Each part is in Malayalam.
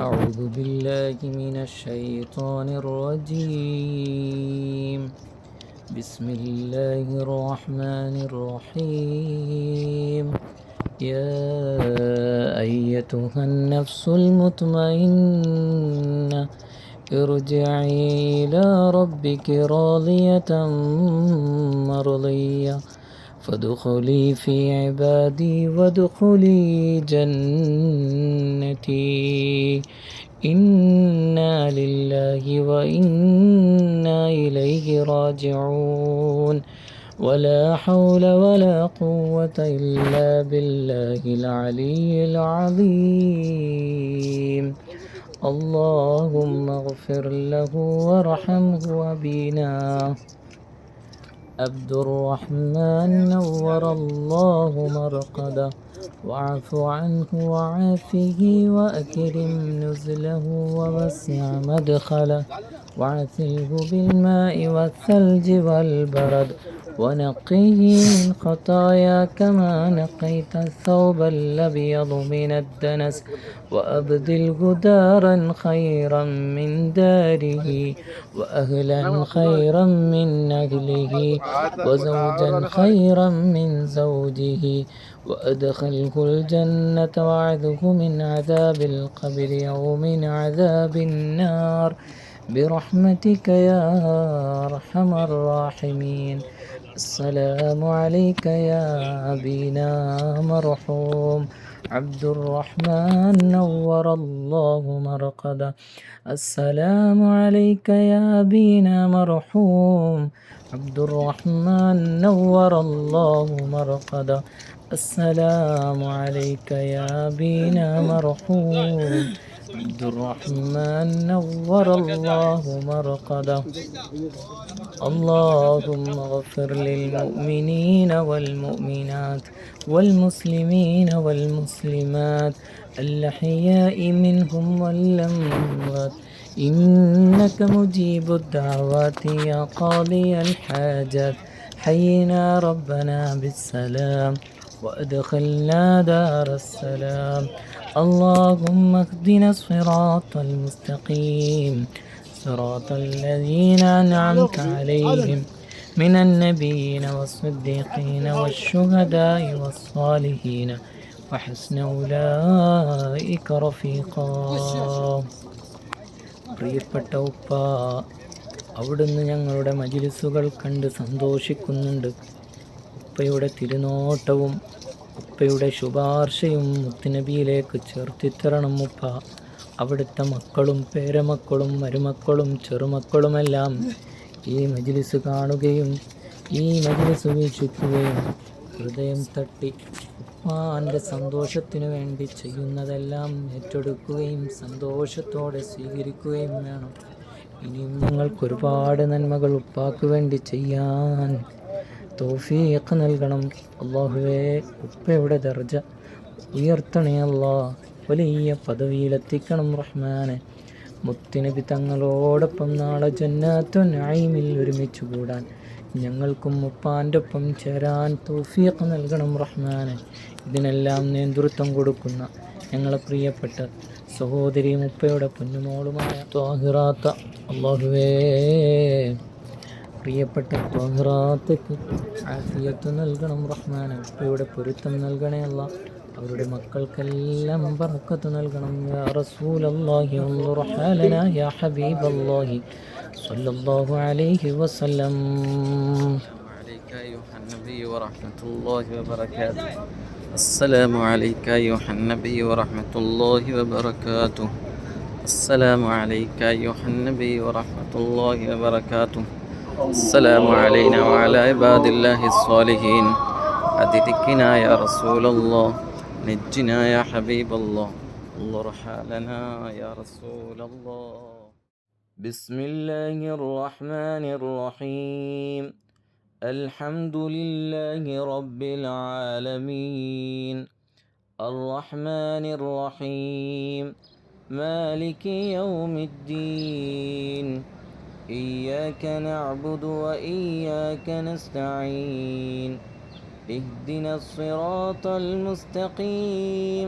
أعوذ بالله من الشيطان الرجيم. بسم الله الرحمن الرحيم. يا أيتها النفس المطمئنة ارجعي إلى ربك راضية مرضية فادخلي في عبادي وادخلي جنتي. إنا لله وإنا إليه راجعون. ولا حول ولا قوة إلا بالله العلي العظيم. اللهم اغفر له وارحمه وبنا. عبد الرحمن نور الله مرقده واعف عنه وعافه وأكرم نزله ووسع مدخله وعثله بالماء والثلج والبرد ونقيه من خطايا كما نقيت الثوب الأبيض من الدنس وأبدله دارا خيرا من داره وأهلا خيرا من أهله وزوجا خيرا من زوجه وأدخله الجنة وأعذه من عذاب القبر أو من عذاب النار برحمتك يا أرحم الراحمين. السلام عليك يا أبينا مرحوم عبد الرحمن نور الله مرقده. السلام عليك يا أبينا مرحوم عبد الرحمن نور الله مرقده. السلام عليك يا أبينا مرحوم عبد الرحمن نور الله مرقده. اللهم اغفر للمؤمنين والمؤمنات والمسلمين والمسلمات الأحياء منهم والأموات إنك مجيب الدعوات يا قاضي الحاجات. حينا ربنا بالسلام وأدخلنا دار السلام. اللهم اهدنا الصراط المستقيم صراط الذين أنعمت عليهم من النبيين والصديقين والشهداء والصالحين وحسن أولئك رفيقا. പ്രിയപ്പെട്ട ഉപ്പ, അവിടുന്ന് ഞങ്ങളുടെ മജ്‌ലിസുകൾ കണ്ട് സന്തോഷിക്കുന്നുണ്ട്. ഉപ്പയുടെ തിരുനോട്ടവും ഉപ്പയുടെ ശുപാർശയും മുത്തുനബിയിലേക്ക് ചേർത്തിത്തരണം ഉപ്പ. അവിടുത്തെ മക്കളും പേരമക്കളും മരുമക്കളും ചെറുമക്കളുമെല്ലാം ഈ മജ്‌ലിസ് കാണുകയും ഈ മജ്‌ലിസ് വീക്ഷിക്കുകയും ഹൃദയം തട്ടി ഉപ്പാൻ്റെ സന്തോഷത്തിനു വേണ്ടി ചെയ്യുന്നതെല്ലാം ഏറ്റെടുക്കുകയും സന്തോഷത്തോടെ സ്വീകരിക്കുകയും വേണം. ഇനിയും ഞങ്ങൾക്ക് ഒരുപാട് നന്മകൾ ഉപ്പാക്ക് വേണ്ടി ചെയ്യാൻ തൗഫീഖ് നൽകണം അല്ലാഹുവേ. ഉപ്പയുടെ ദർജ ഉയർത്തണേ അല്ലാ, വലിയ പദവിയിലെത്തിക്കണം റഹ്മാനെ. മുത്തുനബി തങ്ങളോടൊപ്പം നാളെ ജന്നാത്തു നഈമിൽ ഒരുമിച്ച് കൂടാൻ ഞങ്ങൾക്കും ഉപ്പാൻ്റെ ഒപ്പം ചേരാൻ തൗഫീഖ് നൽകണം റഹ്മാനെ. ഇതിനെല്ലാം നേതൃത്വം കൊടുക്കുന്ന ഞങ്ങളെ പ്രിയപ്പെട്ട സഹോദരി ഉപ്പയുടെ പൊന്നുമോളുമായ ത്വാഹിറാത്ത അല്ലാഹുവേ, പ്രിയപ്പെട്ട ത്വാഹിറാത്തക്ക് ആഫിയത്ത് നൽകണം റഹ്മാനെ. ഉപ്പയുടെ പൊരുത്തം നൽകണേ അല്ലാ. അവരുടെ മക്കൾക്കെല്ലാം ബർക്കത്ത് നൽകണം യാ റസൂലല്ലാഹി ഉൻദുർ ഹാലനാ യാ ഹബീബല്ലാഹി സ്വല്ലല്ലാഹു അലൈഹി വസല്ലം. السلام عليك أيها النبي ورحمة الله وبركاته. السلام عليك أيها النبي ورحمة الله وبركاته. السلام علينا وعلى عباد الله الصالحين. أدركنا يا رسول الله، نجنا يا حبيب الله، انظر حالنا يا رسول الله. بسم الله الرحمن الرحيم. الحمد لله رب العالمين الرحمن الرحيم مالك يوم الدين إياك نعبد وإياك نستعين اهدنا الصراط المستقيم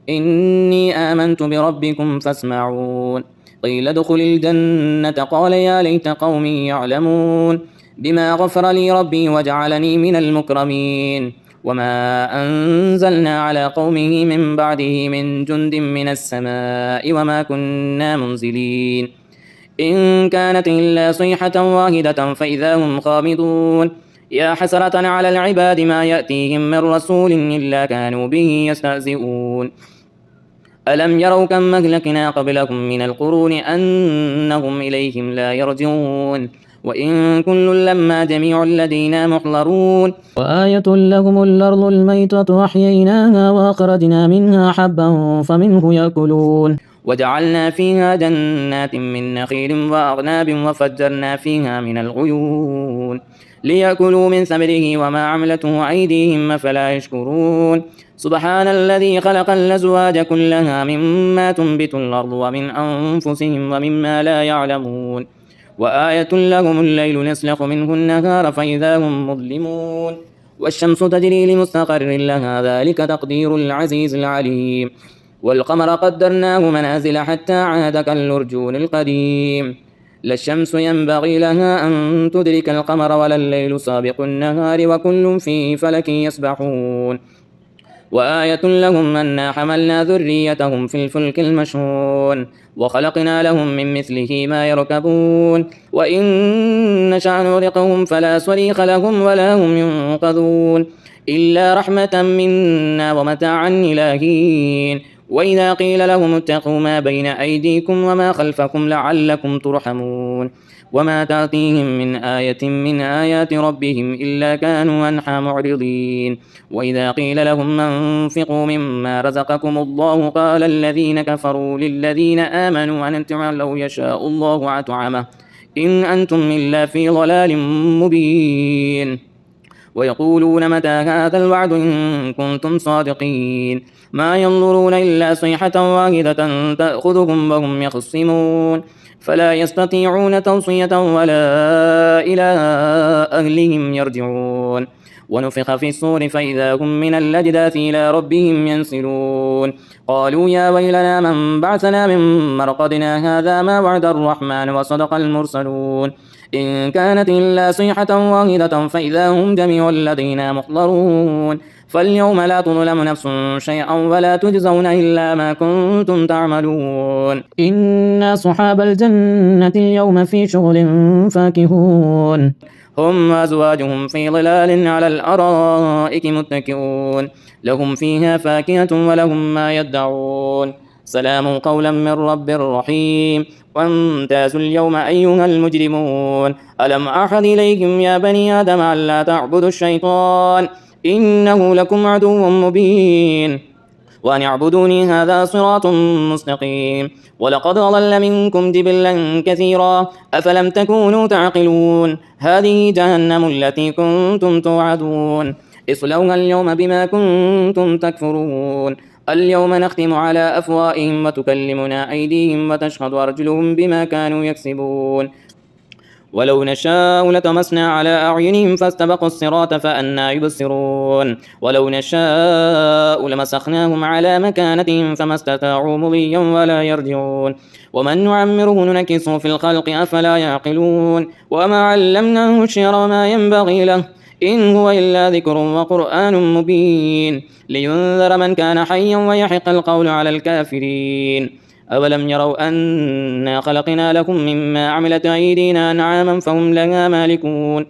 إني آمنت بربكم فاسمعون. قيل ادخل الجنة قال يا ليت قومي يعلمون. بما غفر لي ربي وجعلني من المكرمين. وما أنزلنا على قومه من بعده من جند من السماء وما كنا منزلين. إن كانت إلا صيحة واحدة فإذا هم خامدون. يا حسرة على العباد ما يأتيهم من رسول إلا كانوا به يستهزئون. ألم يروا كم أهلكنا قبلكم من القرون أنهم إليهم لا يرجعون. وإن كل لما جميع لدينا محضرون. وآية لهم الأرض الميتة أحييناها وأخرجنا منها حبا فمنه يأكلون. وجعلنا فيها جنات من نخيل وأعناب وفجرنا فيها من العيون ليأكلوا من ثمره وما عملته أيديهم أفلا يشكرون. سبحان الذي خلق الأزواج كلها مما تنبت الأرض ومن أنفسهم ومما لا يعلمون. وآية لهم الليل نسلخ منه النهار فإذا هم مظلمون. والشمس تجري لمستقر لها ذلك تقدير العزيز العليم. والقمر قدرناه منازل حتى عاد كالأرجون القديم. لا الشمس ينبغي لها أن تدرك القمر ولا الليل سابق النهار وكل في فلك يسبحون. وآية لهم أنا حملنا ذريتهم في الفلك المشحون وخلقنا لهم من مثله ما يركبون. وإن نشأ نغرقهم فلا صريخ لهم ولا هم ينقذون إلا رحمة منا ومتاعا إلى حين. وإذا قيل لهم اتقوا ما بين أيديكم وما خلفكم لعلكم ترحمون. وما تأتيهم من آية من آيات ربهم إلا كانوا عنها معرضين. وإذا قيل لهم انفقوا مما رزقكم الله قال الذين كفروا للذين آمنوا أنطع لو يشاء الله أطعمه إن أنتم إلا في ضلال مبين. ويقولون متى هذا الوعد إن كنتم صادقين. ما ينظرون إلا صيحة واحدة تأخذهم وهم يخصمون. فلا يستطيعون توصية ولا إلى أهلهم يرجعون. ونفخ في الصور فإذا هم من الأجداث إلى ربهم ينسلون. قالوا يا ويلنا من بعثنا من مرقدنا هذا ما وعد الرحمن وصدق المرسلون. إن كانت إلا صيحة واحدة فإذا هم جميع لدينا محضرون. فاليوم لا تظلم نفس شيئا ولا تجزون إلا ما كنتم تعملون. إن أصحاب الجنة اليوم في شغل فاكهون. هم وأزواجهم في ظلال على الأرائك متكئون. لهم فيها فاكهة ولهم ما يدعون. سلام قولا من رب رحيم. وامتازوا اليوم أيها المجرمون. ألم أعهد إليكم يا بني آدم ألا تعبدوا الشيطان إنه لكم عدو مبين. وأن اعبدوني هذا صراط مستقيم. ولقد ضل منكم جبلا كثيرا أفلم تكونوا تعقلون. هذه جهنم التي كنتم توعدون اصلوها اليوم بما كنتم تكفرون. اليوم نختم على أفواههم وتكلمنا أيديهم وتشهد أرجلهم بما كانوا يكسبون. ولو نشاء لطمسنا على أعينهم فاستبقوا الصراط فأنى يبصرون. ولو نشاء لمسخناهم على مكانتهم فما استطاعوا مضيا ولا يرجعون. ومن نعمره ننكسه في الخلق أفلا يعقلون. وما علمناه الشعر وما ينبغي له إن هو إلا ذكر وقرآن مبين لينذر من كان حيا ويحق القول على الكافرين. أولم يروا أنا خلقنا لكم مما عملت أيدينا أنعاما فهم لها مالكون.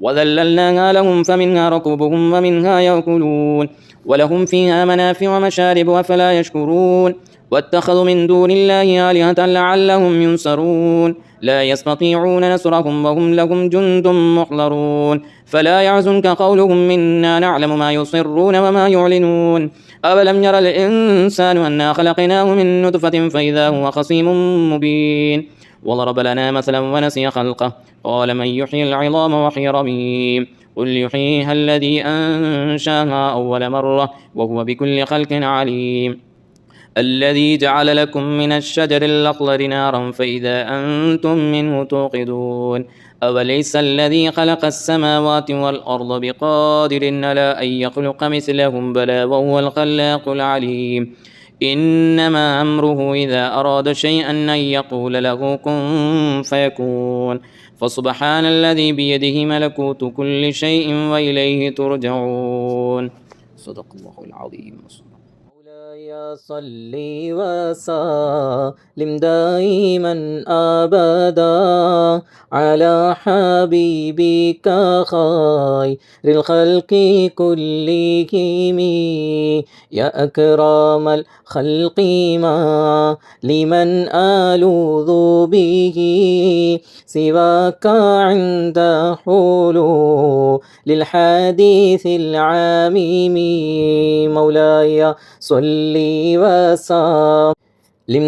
وذللناها لهم فمنها ركوبهم ومنها يأكلون. ولهم فيها منافع ومشارب أفلا يشكرون. واتخذوا من دون الله آلهة لعلهم ينصرون. لا يستطيعون نصرهم وهم لهم جند محضرون. فلا يحزنك قولهم منا نعلم ما يصرون وما يعلنون. أولم ير الإنسان أنا خلقناه من نطفة فإذا هو خصيم مبين. وضرب لنا مثلا ونسي خلقه قال من يحيي العظام وهي رميم. قل يحييها الذي أنشاها أول مرة وهو بكل خلق عليم. الذي جعل لكم من الشجر الأخضر نارا فإذا أنتم منه توقدون. أوليس الذي خلق السماوات والأرض بقادر على أن يخلق مثلهم بلى وهو الخلاق العليم. إنما أمره إذا أراد شيئا أن يقول له كن فيكون فسبحان الذي بيده ملكوت كل شيء وإليه ترجعون صدق الله العظيم. مولاي صل وسلم دائما أبدا على حبيبك خير الخلق كلهم يا أكرم الخلق ما لمن ألوذ به سواك عند حلول للحديث العميم مولاي صل وسلم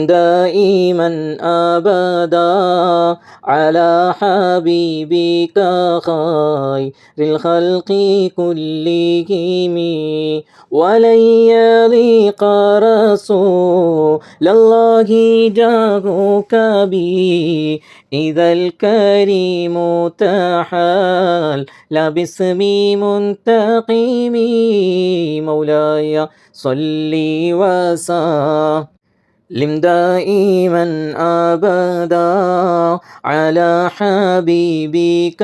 دائما أبدا على حبيبك خير الخلق كلهم ولن يليق رسول الله جاهك به إذا الكريم تحال لا باسم منتقم مولاي صل وسلم دائما أبدا على حبيبك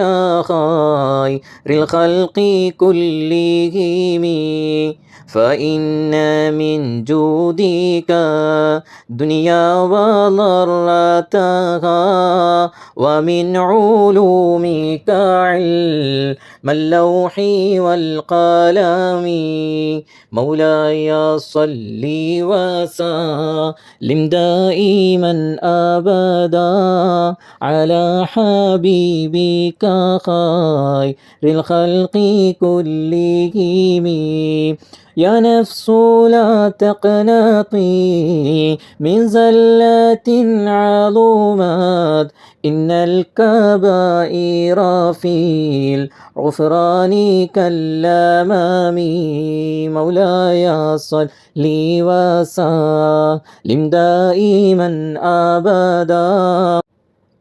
خير الخلق كلهم فإن من جودك دنيا وضرتها ومن علومك علم اللوح والقلم مولاي صل وسلم دائما أبدا على حبيبك خير الخلق كلهم يا نفس لا تقنطي من زلات عظمت إن الكبائر في الغفران كالأمام مولاي صل وسلم دائما أبدا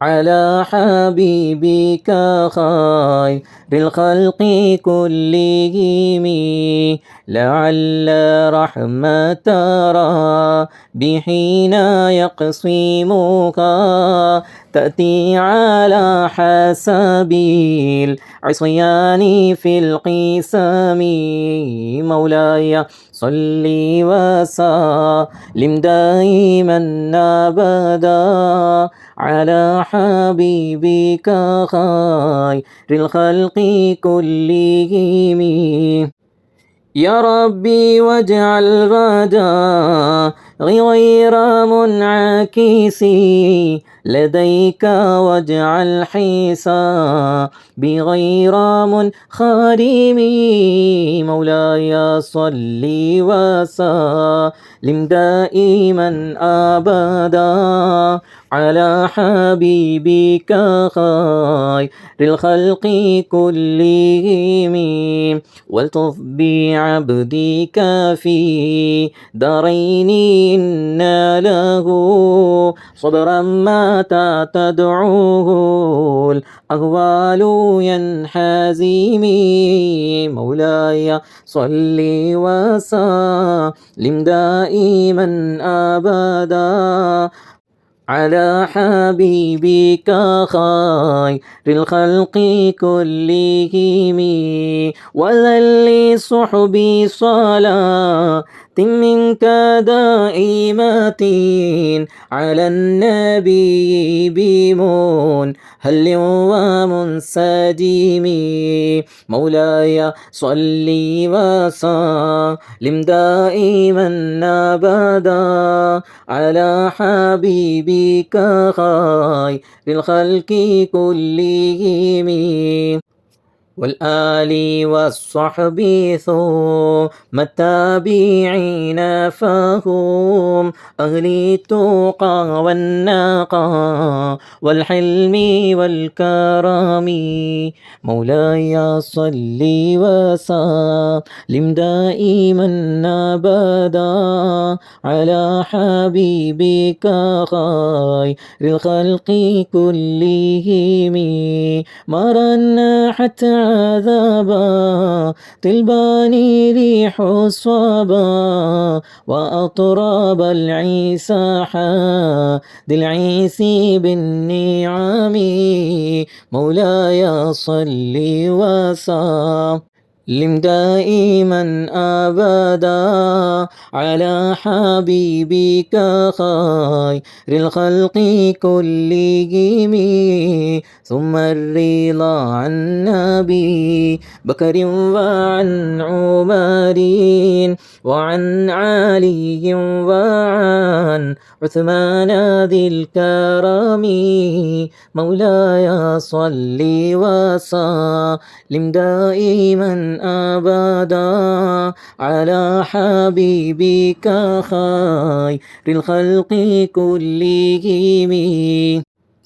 على حبيبك خير الخلق كلهم لعل رحمة ربي يقسمك تأتي على حسب العصيان في القسم مولاي صل وسلم دائما أبدا على حبيبك خير الخلق كلهم يا ربي واجعل رجاء غير منعكس لديك واجعل حسابي غير منخرم مولاي صل وسلم دائما أبدا على حبيبك خير الخلق كلهم والطف بعبدك في دارين إن له صبرا متى تدعوه الأهوال ينحزم مولاي صل وسلم دائما أبدا على حبيبك خير الخلق كلهم وذل صحبي صلاة منك دائمة على النبي بمن هل ومنسجم مولاي صل وسلم دائما أبدا على حبيبك خير الخلق كلهم والآل والصحب ثم التابعين فهم أهل التقى والنقى والحلم والكرم مولاي صل وسلم دائما أبدا على حبيبك خير الخلق كلهم مرنا حتى عذابا طلباني ريح الصبا وأطراب العيسى ذي العيسي بالنعم مولاي صل وسلم دائما أبدا على حبيبك خير الخلق كلهم ثم الرضا عن نبي بكر وعن عمر وعن علي وعن عثمان ذي الكرم مولاي صل وسلم دائما أبدا على حبيبك خير الخلق كلهم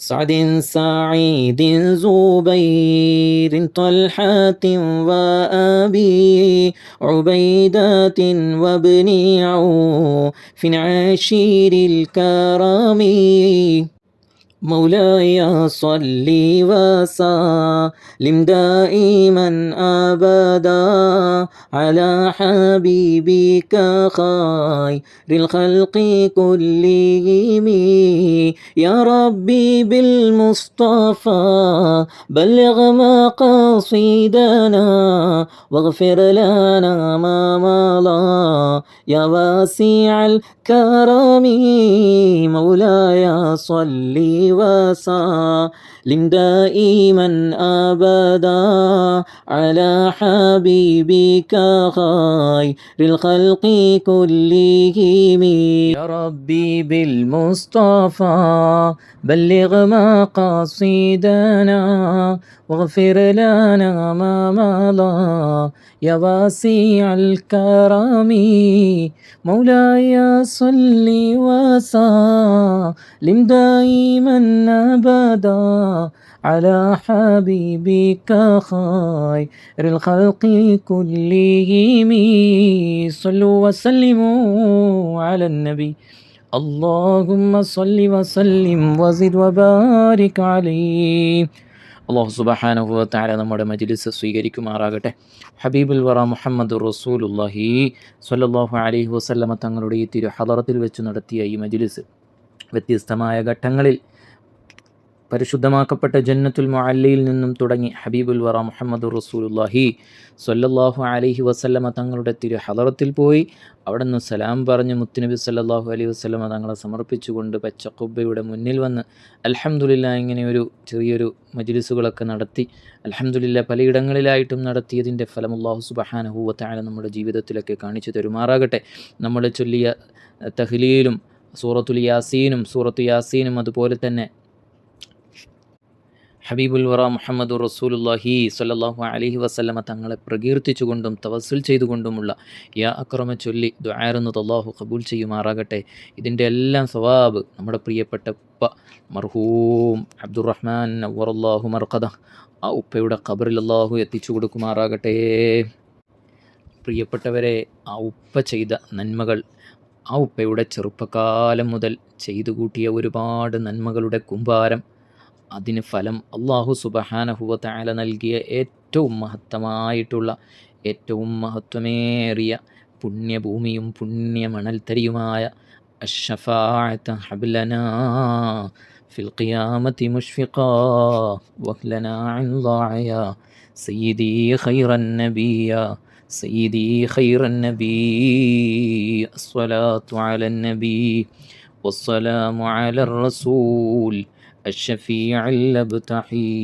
سعد سعيد زبير طلحة وأبي عبيدة وابن عوف عشير الكرم مولاي صل وسلم دائما أبدا على حبيبك خير الخلق كلهم يا ربي بالمصطفى بلغ مقاصدنا واغفر لنا ما مضى يا واسع الكرم مولاي صل وسلم دائما أبدا على حبيبك خير الخلق كلهم يا ربي بالمصطفى بلغ مقاصدنا واغفر لنا ما مضى يا واسع الكرم مولاي صل وسلم دائما أبدا على حبيبك خير الخلق كلهم صلوا وسلموا على النبي اللهم صل وسلم وزد وبارك عليه അള്ളാഹു സുബ്ഹാനഹു വ തആല നമ്മുടെ മജ്ലിസ് സ്വീകരിക്കുമാറാകട്ടെ. ഹബീബുൽ വറ മുഹമ്മദ് റസൂലുള്ളാഹി സ്വല്ലല്ലാഹു അലൈഹി വസല്ലമ തങ്ങളുടെ ഈ തിരു ഹളറത്തിൽ വെച്ച് നടത്തിയ ഈ മജ്ലിസ് വ്യത്യസ്തമായ ഘട്ടങ്ങളിൽ പരിശുദ്ധമാക്കപ്പെട്ട ജന്നത്തുൽ മുഅല്ലയിൽ നിന്നും തുടങ്ങി ഹബീബുൽ വറ മുഹമ്മദ് റസൂലുള്ളാഹി സ്വല്ലല്ലാഹു അലൈഹി വസല്ലമ തങ്ങളുടെ തിരു ഹളറത്തിൽ പോയി അവിടെ നിന്ന് സലാം പറഞ്ഞ് മുത്തുനബി സല്ലല്ലാഹു അലൈഹി വസല്ലമ തങ്ങളെ സമർപ്പിച്ചുകൊണ്ട് പച്ച ഖുബ്ബയുടെ മുന്നിൽ വന്ന് അൽഹംദുലില്ലാഹ് ഇങ്ങനെയൊരു ചെറിയൊരു മജ്ലിസുകളൊക്കെ നടത്തി അൽഹംദുലില്ലാഹ് പലയിടങ്ങളിലായിട്ടും നടത്തിയതിൻ്റെ ഫലം അല്ലാഹു സുബ്ഹാനഹു വ തആല നമ്മുടെ ജീവിതത്തിലൊക്കെ കാണിച്ചു തരുമാറാകട്ടെ. നമ്മൾ ചൊല്ലിയ തഹ്ലീലും സൂറത്തു യാസീനും അതുപോലെ തന്നെ ഹബീബുൽ വറ മുഹമ്മദ് റസൂലുള്ളാഹി സ്വല്ലല്ലാഹു അലൈഹി വസല്ലമ തങ്ങളെ പ്രകീർത്തിച്ചുകൊണ്ടും തവസ്സുൽ ചെയ്തുകൊണ്ടുമുള്ള യാ അക്രമ ചൊല്ലി ദുആറുന്നത് അല്ലാഹു ഖബൂൽ ചെയ്യുമാറാകട്ടെ. ഇതിൻ്റെ എല്ലാം സവാബ് നമ്മുടെ പ്രിയപ്പെട്ട ഉപ്പ മർഹൂം അബ്ദുറഹ്മാൻ നവ്വറല്ലാഹു മർഖദ ആ ഉപ്പയുടെ ഖബറിൽ അല്ലാഹു എത്തിച്ചു കൊടുക്കുമാറാകട്ടെ. പ്രിയപ്പെട്ടവരെ, ആ ഉപ്പ ചെയ്ത നന്മകൾ, ആ ഉപ്പയുടെ ചെറുപ്പകാലം മുതൽ ചെയ്തു കൂട്ടിയ ഒരുപാട് നന്മകളുടെ കുമ്പാരം, അതിന് ഫലം അല്ലാഹു സുബ്ഹാനഹു വ തആല നൽകിയ ഏറ്റവും മഹത്തമായിട്ടുള്ള ഏറ്റവും മഹത്വമേറിയ പുണ്യഭൂമിയും പുണ്യമണൽത്തരിയുമായ അശ്ശഫാഅത ഹബ്ലനാ ഫിൽ ഖിയാമത്തി മുഷ്ഫിഖാ വഹ്ലനാ അൻ ളായ സയ്യിദി ഖൈറൻ നബിയ സയ്യിദി ഖൈറൻ നബി അസ്സലാത്തു അലൻ നബി വസ്സലാമു അലർ റസൂൽ الشفيع الأبتحي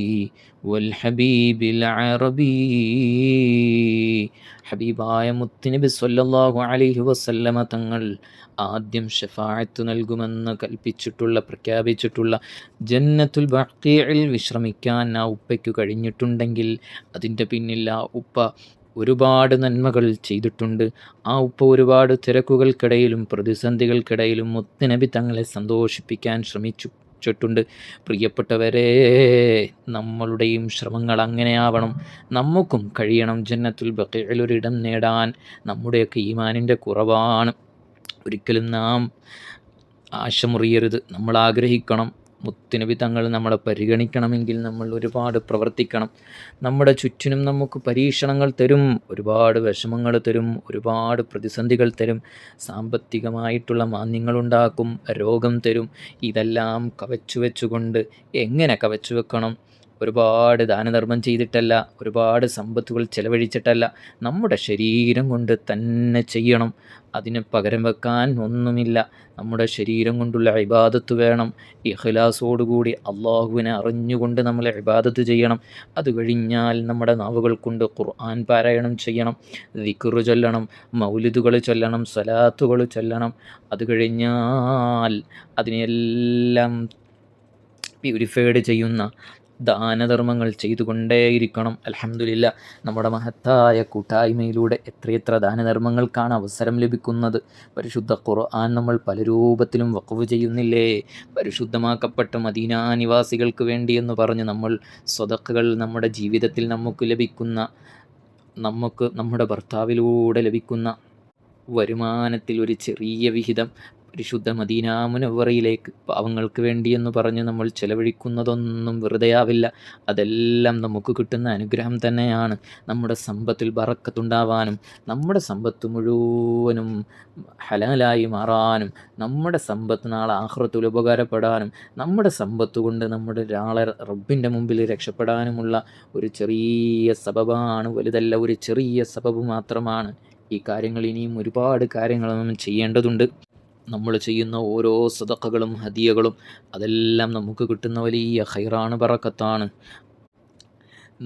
والحبيب العربي ഹബീബായ മുത്തുനബി സ്വല്ലല്ലാഹു അലൈഹി വസല്ലമ തങ്ങൾ ആദ്യം ഷഫാഅത്ത് നൽകുമെന്ന് പ്രഖ്യാപിച്ചിട്ടുള്ള ജന്നത്തുൽ ബഖീഇൽ വിശ്രമിക്കാൻ ആ ഉപ്പയ്ക്ക് കഴിഞ്ഞിട്ടുണ്ടെങ്കിൽ അതിൻ്റെ പിന്നിൽ ആ ഉപ്പ ഒരുപാട് നന്മകൾ ചെയ്തിട്ടുണ്ട്. ആ ഉപ്പ ഒരുപാട് തിരക്കുകൾക്കിടയിലും പ്രതിസന്ധികൾക്കിടയിലും മുത്തുനബി തങ്ങളെ സന്തോഷിപ്പിക്കാൻ ശ്രമിച്ചിട്ടുണ്ട്. പ്രിയപ്പെട്ടവരെ, നമ്മളുടെയും ശ്രമങ്ങൾ അങ്ങനെയാവണം. നമുക്കും കഴിയണം ജന്നത്തുൽ ബഖീഇൽ ഒരിടം നേടാൻ. നമ്മുടെയൊക്കെ ഈമാനിൻ്റെ കുറവാണ്. ഒരിക്കലും നാം ആശമുറിയരുത്. നമ്മൾ ആഗ്രഹിക്കണം, മുത്തുനബി തങ്ങൾ നമ്മളെ പരിഗണിക്കണമെങ്കിൽ നമ്മൾ ഒരുപാട് പ്രവർത്തിക്കണം. നമ്മുടെ ചുറ്റിനും നമുക്ക് പരീക്ഷണങ്ങൾ തരും, ഒരുപാട് വിഷമങ്ങൾ തരും, ഒരുപാട് പ്രതിസന്ധികൾ തരും, സാമ്പത്തികമായിട്ടുള്ള മാന്ദ്യങ്ങളുണ്ടാക്കും, രോഗം തരും. ഇതെല്ലാം കവച്ചു വെച്ചുകൊണ്ട് എങ്ങനെ കവച്ചു വെക്കണം? ഒരുപാട് ദാനധർമ്മം ചെയ്തിട്ടല്ല, ഒരുപാട് സമ്പത്തുകൾ ചെലവഴിച്ചിട്ടല്ല, നമ്മുടെ ശരീരം കൊണ്ട് തന്നെ ചെയ്യണം. അതിന് പകരം വെക്കാൻ ഒന്നുമില്ല. നമ്മുടെ ശരീരം കൊണ്ടുള്ള ഇബാദത്ത് വേണം. ഇഖ്ലാസോടുകൂടി അള്ളാഹുവിനെ അറിഞ്ഞുകൊണ്ട് നമ്മൾ ഇബാദത്ത് ചെയ്യണം. അത് കഴിഞ്ഞാൽ നമ്മുടെ നാവുകൾ കൊണ്ട് ഖുർആൻ പാരായണം ചെയ്യണം, ദിക്റ് ചൊല്ലണം, മൗലിദുകൾ ചൊല്ലണം, സ്വലാത്തുകൾ ചൊല്ലണം. അത് കഴിഞ്ഞാൽ അതിനെല്ലാം പ്യൂരിഫൈഡ് ചെയ്യുന്ന ദാനധർമ്മങ്ങൾ ചെയ്തുകൊണ്ടേയിരിക്കണം. അൽഹംദുലില്ലാ, നമ്മുടെ മഹത്തായ കൂട്ടായ്മയിലൂടെ എത്രയെത്ര ദാനധർമ്മങ്ങൾക്കാണ് അവസരം ലഭിക്കുന്നത്. പരിശുദ്ധ ഖുർആൻ നമ്മൾ പല രൂപത്തിലും വഖഫ് ചെയ്യുന്നില്ലേ? പരിശുദ്ധമാക്കപ്പെട്ട മദീന നിവാസികൾക്ക് വേണ്ടി എന്ന് പറഞ്ഞ് നമ്മൾ സ്വതക്കകൾ നമ്മുടെ ജീവിതത്തിൽ നമുക്ക് ലഭിക്കുന്ന, നമുക്ക് നമ്മുടെ ഭർത്താവിലൂടെ ലഭിക്കുന്ന വരുമാനത്തിൽ ഒരു ചെറിയ വിഹിതം പരിശുദ്ധ മദീന മുനവ്വറയിലേക്ക് പാവങ്ങൾക്ക് വേണ്ടിയെന്ന് പറഞ്ഞ് നമ്മൾ ചെലവഴിക്കുന്നതൊന്നും വെറുതെയാവില്ല. അതെല്ലാം നമുക്ക് കിട്ടുന്ന അനുഗ്രഹം തന്നെയാണ്. നമ്മുടെ സമ്പത്തിൽ ബറക്കത്തുണ്ടാവാനും, നമ്മുടെ സമ്പത്ത് മുഴുവനും ഹലാലായി മാറാനും, നമ്മുടെ സമ്പത്ത് നാളെ ആഖിറത്തിൽ ഉപകാരപ്പെടാനും, നമ്മുടെ സമ്പത്ത് കൊണ്ട് നമ്മുടെ നാളെ റബ്ബിൻ്റെ മുമ്പിൽ രക്ഷപ്പെടാനുമുള്ള ഒരു ചെറിയ സബബാണ്, വലുതല്ല, ഒരു ചെറിയ സബബ് മാത്രമാണ്. ഈ കാര്യങ്ങൾ ഇനിയും ഒരുപാട് കാര്യങ്ങൾ നമ്മൾ ചെയ്യേണ്ടതുണ്ട്. നമ്മൾ ചെയ്യുന്ന ഓരോ സദഖകളും ഹദിയകളും അതെല്ലാം നമുക്ക് കിട്ടുന്ന വലിയ ഖൈറാണ്, ബറക്കത്താണ്.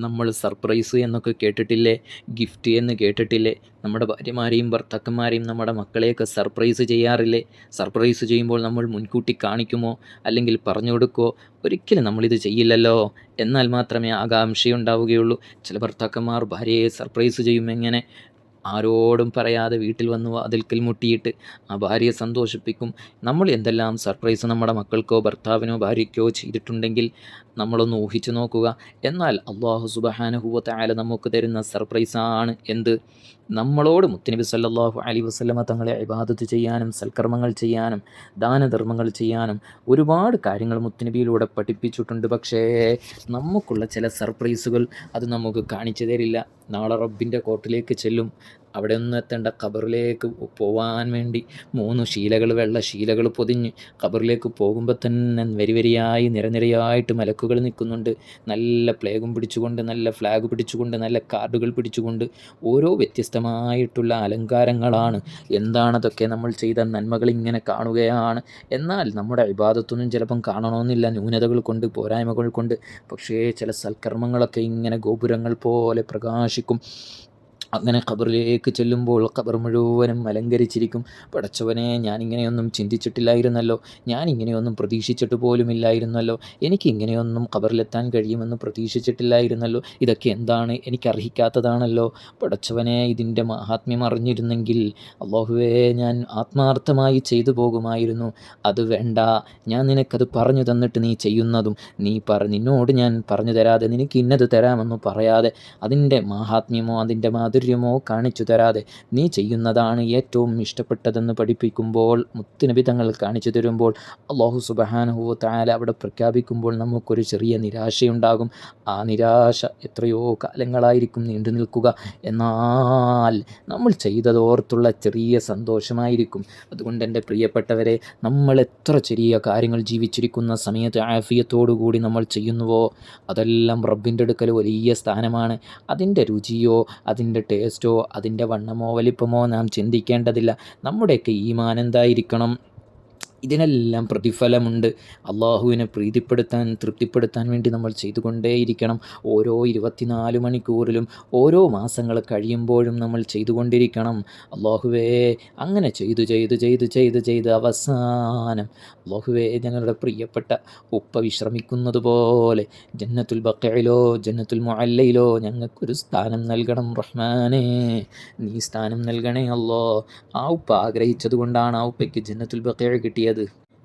നമ്മൾ സർപ്രൈസ് എന്നൊക്കെ കേട്ടിട്ടില്ലേ? ഗിഫ്റ്റ് എന്ന് കേട്ടിട്ടില്ലേ? നമ്മുടെ ഭാര്യമാരെയും ഭർത്താക്കന്മാരെയും നമ്മുടെ മക്കളെയൊക്കെ സർപ്രൈസ് ചെയ്യാറില്ലേ? സർപ്രൈസ് ചെയ്യുമ്പോൾ നമ്മൾ മുൻകൂട്ടി കാണിക്കുമോ അല്ലെങ്കിൽ പറഞ്ഞു കൊടുക്കുമോ? ഒരിക്കലും നമ്മളിത് ചെയ്യില്ലല്ലോ. എന്നാൽ മാത്രമേ ആകാംക്ഷയുണ്ടാവുകയുള്ളൂ. ചില ഭർത്താക്കന്മാർ ഭാര്യയെ സർപ്രൈസ് ചെയ്യും. എങ്ങനെ? ആരോടും പറയാതെ വീട്ടിൽ വന്ന് വാതിൽക്കൽ മുട്ടിയിട്ട് ആ ഭാര്യയെ സന്തോഷിപ്പിക്കും. നമ്മൾ എന്തെല്ലാം സർപ്രൈസ് നമ്മുടെ മക്കൾക്കോ ഭർത്താവിനോ ഭാര്യയ്ക്കോ ചെയ്തിട്ടുണ്ടെങ്കിൽ നമ്മളൊന്ന് ഊഹിച്ചു നോക്കുക. എന്നാൽ അല്ലാഹു സുബ്ഹാനഹു വ തആല നമുക്ക് തരുന്ന സർപ്രൈസാണ് എന്ത്? നമ്മളോട് മുത്തുനബി സല്ലല്ലാഹു അലൈഹി വസല്ലമ തങ്ങളെ ഇബാദത്ത് ചെയ്യാനും സൽക്കർമ്മങ്ങൾ ചെയ്യാനും ദാനധർമ്മങ്ങൾ ചെയ്യാനും ഒരുപാട് കാര്യങ്ങൾ മുത്തുനബിയിലൂടെ പഠിപ്പിച്ചിട്ടുണ്ട്. പക്ഷേ നമുക്കുള്ള ചില സർപ്രൈസുകൾ അത് നമുക്ക് കാണിച്ചു തരില്ല. നാളെ റബ്ബിൻ്റെ കോർട്ടിലേക്ക് ചെല്ലും. അവിടെ ഒന്നും എത്തേണ്ട, ഖബറിലേക്ക് പോവാൻ വേണ്ടി 3 ശീലകൾ, വെള്ള ശീലകൾ പൊതിഞ്ഞ് ഖബറിലേക്ക് പോകുമ്പോൾ തന്നെ വരിവരിയായി നിരനിരയായിട്ട് മലക്കുകൾ നിൽക്കുന്നുണ്ട്. നല്ല ഫ്ലാഗും പിടിച്ചുകൊണ്ട്, നല്ല ഫ്ലാഗ് പിടിച്ചുകൊണ്ട്, നല്ല കാർഡുകൾ പിടിച്ചുകൊണ്ട്, ഓരോ വ്യത്യസ്തമായിട്ടുള്ള അലങ്കാരങ്ങളാണ്. എന്താണതൊക്കെ? നമ്മൾ ചെയ്ത നന്മകൾ ഇങ്ങനെ കാണുകയാണ്. എന്നാൽ നമ്മുടെ ഇബാദത്തൊന്നും ചിലപ്പം കാണണമെന്നില്ല, ന്യൂനതകൾ കൊണ്ട്, പോരായ്മകൾ കൊണ്ട്. പക്ഷേ ചില സൽക്കർമ്മങ്ങളൊക്കെ ഇങ്ങനെ ഗോപുരങ്ങൾ പോലെ പ്രകാശിക്കും. അങ്ങനെ ഖബറിലേക്ക് ചെല്ലുമ്പോൾ ഖബർ മുഴുവനും അലങ്കരിച്ചിരിക്കും. പടച്ചവനെ, ഞാനിങ്ങനെയൊന്നും ചിന്തിച്ചിട്ടില്ലായിരുന്നല്ലോ, ഞാനിങ്ങനെയൊന്നും പ്രതീക്ഷിച്ചിട്ട് പോലുമില്ലായിരുന്നല്ലോ, എനിക്കിങ്ങനെയൊന്നും ഖബറിലെത്താൻ കഴിയുമെന്ന് പ്രതീക്ഷിച്ചിട്ടില്ലായിരുന്നല്ലോ, ഇതൊക്കെ എന്താണ്? എനിക്കർഹിക്കാത്തതാണല്ലോ. പടച്ചവനെ, ഇതിൻ്റെ മഹാത്മ്യം അറിഞ്ഞിരുന്നെങ്കിൽ അല്ലാഹുവേ, ഞാൻ ആത്മാർത്ഥമായി ചെയ്തു പോകുമായിരുന്നു. അത് വേണ്ട, ഞാൻ നിനക്കത് പറഞ്ഞു തന്നിട്ട് നീ ചെയ്യുന്നതും, നിന്നോട് ഞാൻ പറഞ്ഞു തരാതെ, നിനക്ക് ഇന്നത് തരാമെന്ന് പറയാതെ, അതിൻ്റെ മഹാത്മ്യമോ അതിൻ്റെ മാധുര്യമോ കാണിച്ചു തരാതെ നീ ചെയ്യുന്നതാണ് ഏറ്റവും ഇഷ്ടപ്പെട്ടതെന്ന് പഠിപ്പിക്കുമ്പോൾ, മുത്തുനബി തങ്ങൾ കാണിച്ചു തരുമ്പോൾ, അല്ലാഹു സുബ്ഹാനഹു വ തആല അവിടെ പ്രഖ്യാപിക്കുമ്പോൾ നമുക്കൊരു ചെറിയ നിരാശയുണ്ടാകും. ആ നിരാശ എത്രയോ കാലങ്ങളായിരിക്കും നീണ്ടു നിൽക്കുക. എന്നാൽ നമ്മൾ ചെയ്തതോർത്തുള്ള ചെറിയ സന്തോഷമായിരിക്കും. അതുകൊണ്ട് എൻ്റെ പ്രിയപ്പെട്ടവരെ, നമ്മൾ എത്ര ചെറിയ കാര്യങ്ങൾ ജീവിച്ചിരിക്കുന്ന സമയത്ത് ആഫിയത്തോടുകൂടി നമ്മൾ ചെയ്യുന്നുവോ അതെല്ലാം റബ്ബിൻ്റെ അടുക്കൽ വലിയ സ്ഥാനമാണ്. അതിൻ്റെ രുചിയോ അതിൻ്റെ ടേസ്റ്റോ അതിൻ്റെ വണ്ണമോ വലിപ്പമോ നാം ചിന്തിക്കേണ്ടതില്ല. നമ്മുടെയൊക്കെ ഈമാൻ എന്തായിരിക്കണം? ഇതിനെല്ലാം പ്രതിഫലമുണ്ട്. അള്ളാഹുവിനെ പ്രീതിപ്പെടുത്താൻ തൃപ്തിപ്പെടുത്താൻ വേണ്ടി നമ്മൾ ചെയ്തുകൊണ്ടേയിരിക്കണം. ഓരോ 24 മണിക്കൂറിലും ഓരോ മാസങ്ങൾ കഴിയുമ്പോഴും നമ്മൾ ചെയ്തുകൊണ്ടിരിക്കണം. അള്ളാഹുവേ, അങ്ങനെ ചെയ്ത് അവസാനം അള്ളാഹുവേ, ഞങ്ങളുടെ പ്രിയപ്പെട്ട ഉപ്പ വിശ്രമിക്കുന്നത് പോലെ ജന്നത്തുൽ ബഖീഇലോ ജന്നത്തുൽ മുഅല്ലയിലോ ഞങ്ങൾക്കൊരു സ്ഥാനം നൽകണം റഹ്മാനേ. നീ സ്ഥാനം നൽകണേ അല്ലോ. ആ ഉപ്പ ആഗ്രഹിച്ചത് കൊണ്ടാണ് ആ ഉപ്പയ്ക്ക് ജന്നത്തുൽ ബഖീഅ് കിട്ടിയത്.